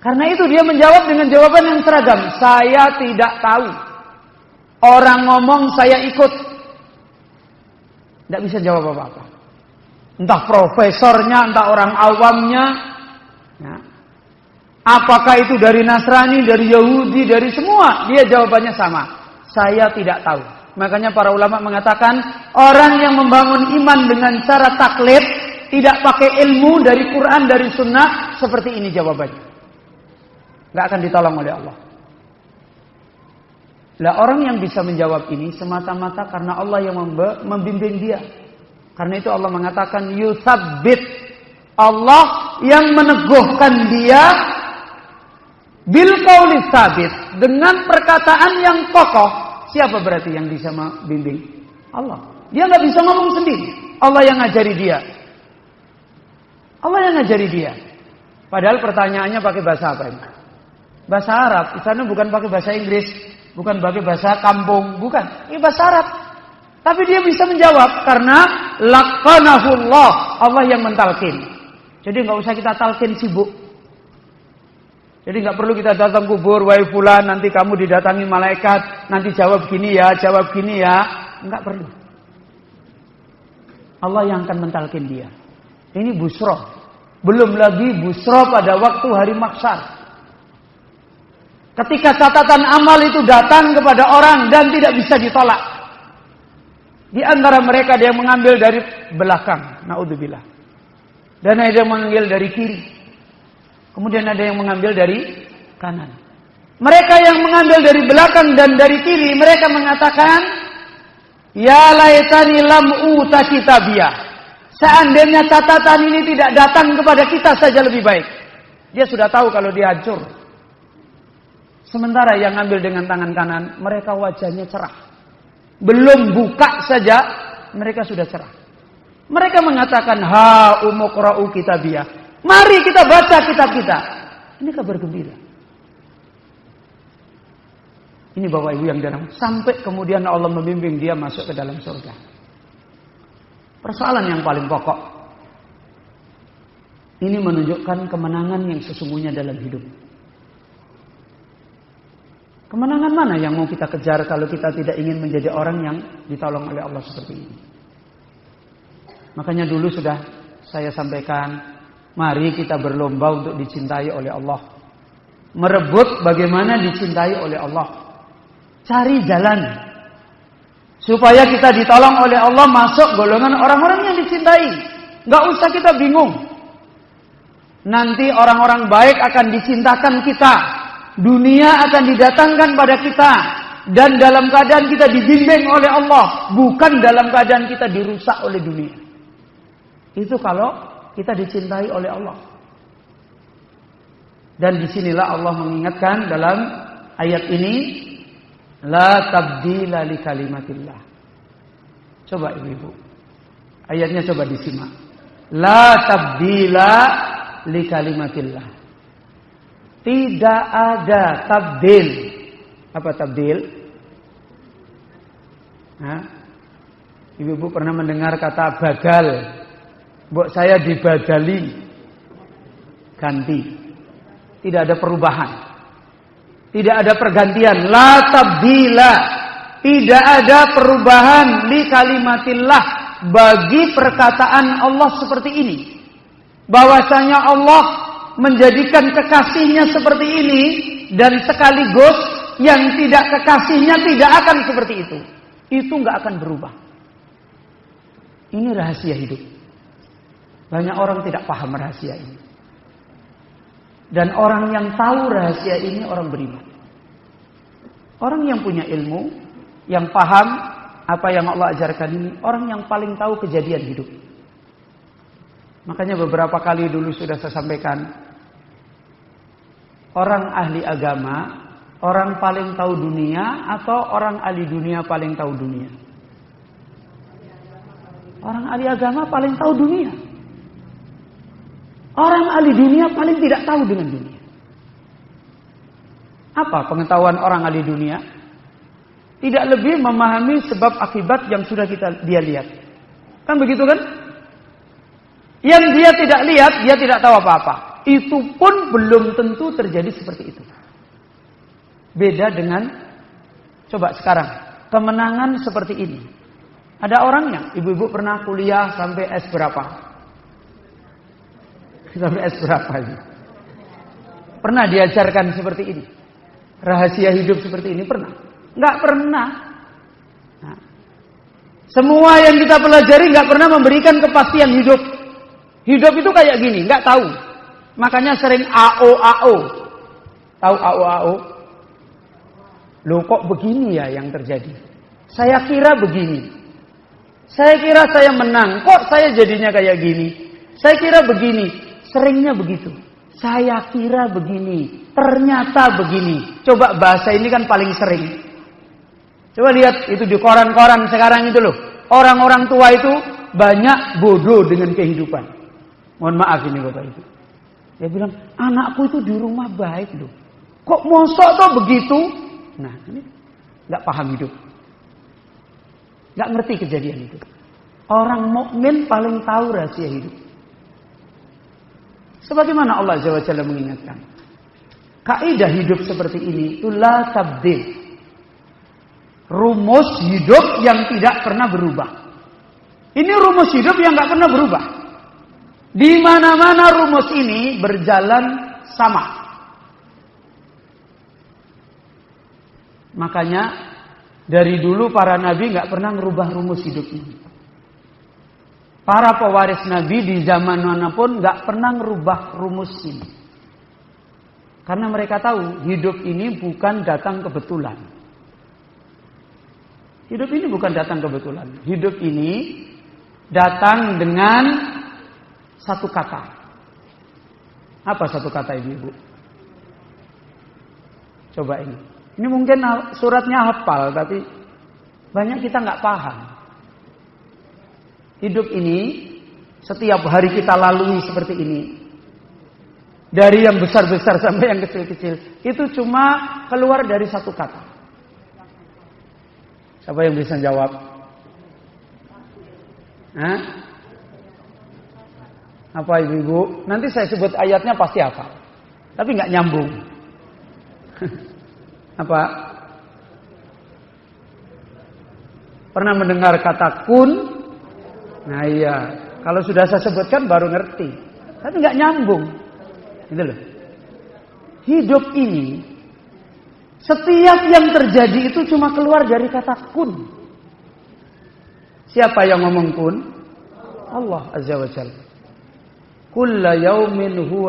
Karena itu dia menjawab dengan jawaban yang seragam. Saya tidak tahu. Orang ngomong saya ikut. Tidak bisa jawab apa-apa. Entah profesornya, entah orang awamnya. Ya. Apakah itu dari Nasrani, dari Yahudi, dari semua. Dia jawabannya sama. Saya tidak tahu. Makanya para ulama mengatakan orang yang membangun iman dengan cara taklid, tidak pakai ilmu dari Quran, dari Sunnah, seperti ini jawabannya. Gak akan ditolong oleh Allah. Lah orang yang bisa menjawab ini semata-mata karena Allah yang membimbing dia. Karena itu Allah mengatakan yutsabbit. Allah yang meneguhkan dia bil qauli tsabit, dengan perkataan yang kokoh. Siapa berarti yang bisa membimbing? Allah. Dia nggak bisa ngomong sendiri. Allah yang ngajari dia. Allah yang ngajari dia. Padahal pertanyaannya pakai bahasa apa ini? Bahasa Arab. Di sana bukan pakai bahasa Inggris, bukan pakai bahasa kampung, bukan. Ini bahasa Arab. Tapi dia bisa menjawab karena laqanahullah, Allah yang mentalkin. Jadi nggak usah kita talkin sibuk. Jadi nggak perlu kita datang kubur, wahai fulan, nanti kamu didatangi malaikat, nanti jawab gini ya, nggak perlu. Allah yang akan mentalkin dia. Ini busra. Belum lagi busra pada waktu hari mahsyar. Ketika catatan amal itu datang kepada orang dan tidak bisa ditolak. Di antara mereka ada yang mengambil dari belakang, naudzubillah. Dan ada yang mengambil dari kiri. Kemudian ada yang mengambil dari kanan. Mereka yang mengambil dari belakang dan dari kiri, mereka mengatakan, ya laitani lam uta kitabiyah. Seandainya catatan ini tidak datang kepada kita saja lebih baik. Dia sudah tahu kalau dia hancur. Sementara yang ambil dengan tangan kanan, mereka wajahnya cerah. Belum buka saja, mereka sudah cerah. Mereka mengatakan, ha umuqra'u kitabiyah. Mari kita baca kitab kita. Ini kabar gembira. Ini Bapak Ibu yang dalam. Sampai kemudian Allah membimbing dia masuk ke dalam surga. Persoalan yang paling pokok. Ini menunjukkan kemenangan yang sesungguhnya dalam hidup. Kemenangan mana yang mau kita kejar kalau kita tidak ingin menjadi orang yang ditolong oleh Allah seperti ini? Makanya dulu sudah saya sampaikan, mari kita berlomba untuk dicintai oleh Allah. Merebut bagaimana dicintai oleh Allah. Cari jalan supaya kita ditolong oleh Allah masuk golongan orang-orang yang dicintai. Gak usah kita bingung. Nanti orang-orang baik akan dicintakan kita. Dunia akan didatangkan pada kita. Dan dalam keadaan kita dibimbing oleh Allah. Bukan dalam keadaan kita dirusak oleh dunia. Itu kalau kita dicintai oleh Allah. Dan disinilah Allah mengingatkan dalam ayat ini, la tabdila li kalimatillah. Coba ibu-ibu, ayatnya coba disimak. La tabdila li kalimatillah. Tidak ada tabdil. Apa tabdil? Hah? Ibu-ibu pernah mendengar kata bagal? Mbok saya dibadali, ganti. Tidak ada perubahan. Tidak ada pergantian. La tabdila. Tidak ada perubahan li kalimatillah bagi perkataan Allah seperti ini. Bahwasanya Allah menjadikan kekasihnya seperti ini dan sekaligus yang tidak kekasihnya tidak akan seperti itu. Itu nggak akan berubah. Ini rahasia hidup. Banyak orang tidak paham rahasia ini. Dan orang yang tahu rahasia ini orang beriman. Orang yang punya ilmu, yang paham apa yang Allah ajarkan ini, orang yang paling tahu kejadian hidup. Makanya beberapa kali dulu sudah saya sampaikan, orang ahli agama, orang paling tahu dunia atau orang ahli dunia paling tahu dunia? Orang ahli agama paling tahu dunia. Orang ahli dunia paling tidak tahu dengan dunia. Apa pengetahuan orang ahli dunia? Tidak lebih memahami sebab akibat yang sudah dia lihat. Kan begitu kan? Yang dia tidak lihat, dia tidak tahu apa-apa. Itu pun belum tentu terjadi seperti itu. Beda dengan, coba sekarang, kemenangan seperti ini. Ada orangnya, ibu-ibu pernah kuliah sampai S berapa? Sampai S berapa ini? Pernah diajarkan seperti ini? Rahasia hidup seperti ini pernah? Enggak pernah. Nah, semua yang kita pelajari enggak pernah memberikan kepastian hidup. Hidup itu kayak gini, enggak tahu. Makanya sering AO. Tahu AO? Loh kok begini ya yang terjadi? Saya kira begini. Saya kira saya menang. Kok saya jadinya kayak gini? Saya kira begini. Seringnya begitu. Saya kira begini. Ternyata begini. Coba bahasa ini kan paling sering. Coba lihat itu di koran-koran sekarang itu loh. Orang-orang tua itu banyak bodoh dengan kehidupan. Mohon maaf ini Bapak Ibu. Dia bilang, anakku itu di rumah baik loh. Kok mosok tuh begitu? Nah, ini nggak paham hidup. Nggak ngerti kejadian itu. Orang mukmin paling tahu rahasia hidup. Sebagaimana Allah Azza wa Jalla mengingatkan. Kaidah hidup seperti ini itu la tabdil. Rumus hidup yang tidak pernah berubah. Ini rumus hidup yang nggak pernah berubah. Di mana-mana rumus ini berjalan sama. Makanya dari dulu para nabi nggak pernah merubah rumus hidup ini. Para pewaris nabi di zaman manapun nggak pernah merubah rumus ini. Karena mereka tahu hidup ini bukan datang kebetulan. Hidup ini bukan datang kebetulan. Hidup ini datang dengan satu kata. Apa satu kata ibu-ibu? Coba ini. Ini mungkin suratnya hafal, tapi banyak kita nggak paham. Hidup ini setiap hari kita lalui seperti ini. Dari yang besar-besar sampai yang kecil-kecil. Itu cuma keluar dari satu kata. Siapa yang bisa jawab? Hah? Apa ibu-ibu? Nanti saya sebut ayatnya pasti hafal. Tapi nggak nyambung. Apa? Pernah mendengar kata kun? Nah iya. Kalau sudah saya sebutkan baru ngerti. Tapi nggak nyambung. Gitu loh. Hidup ini setiap yang terjadi itu cuma keluar dari kata kun. Siapa yang ngomong kun? Allah Azza wa Jalla. Kulla yaumin huwa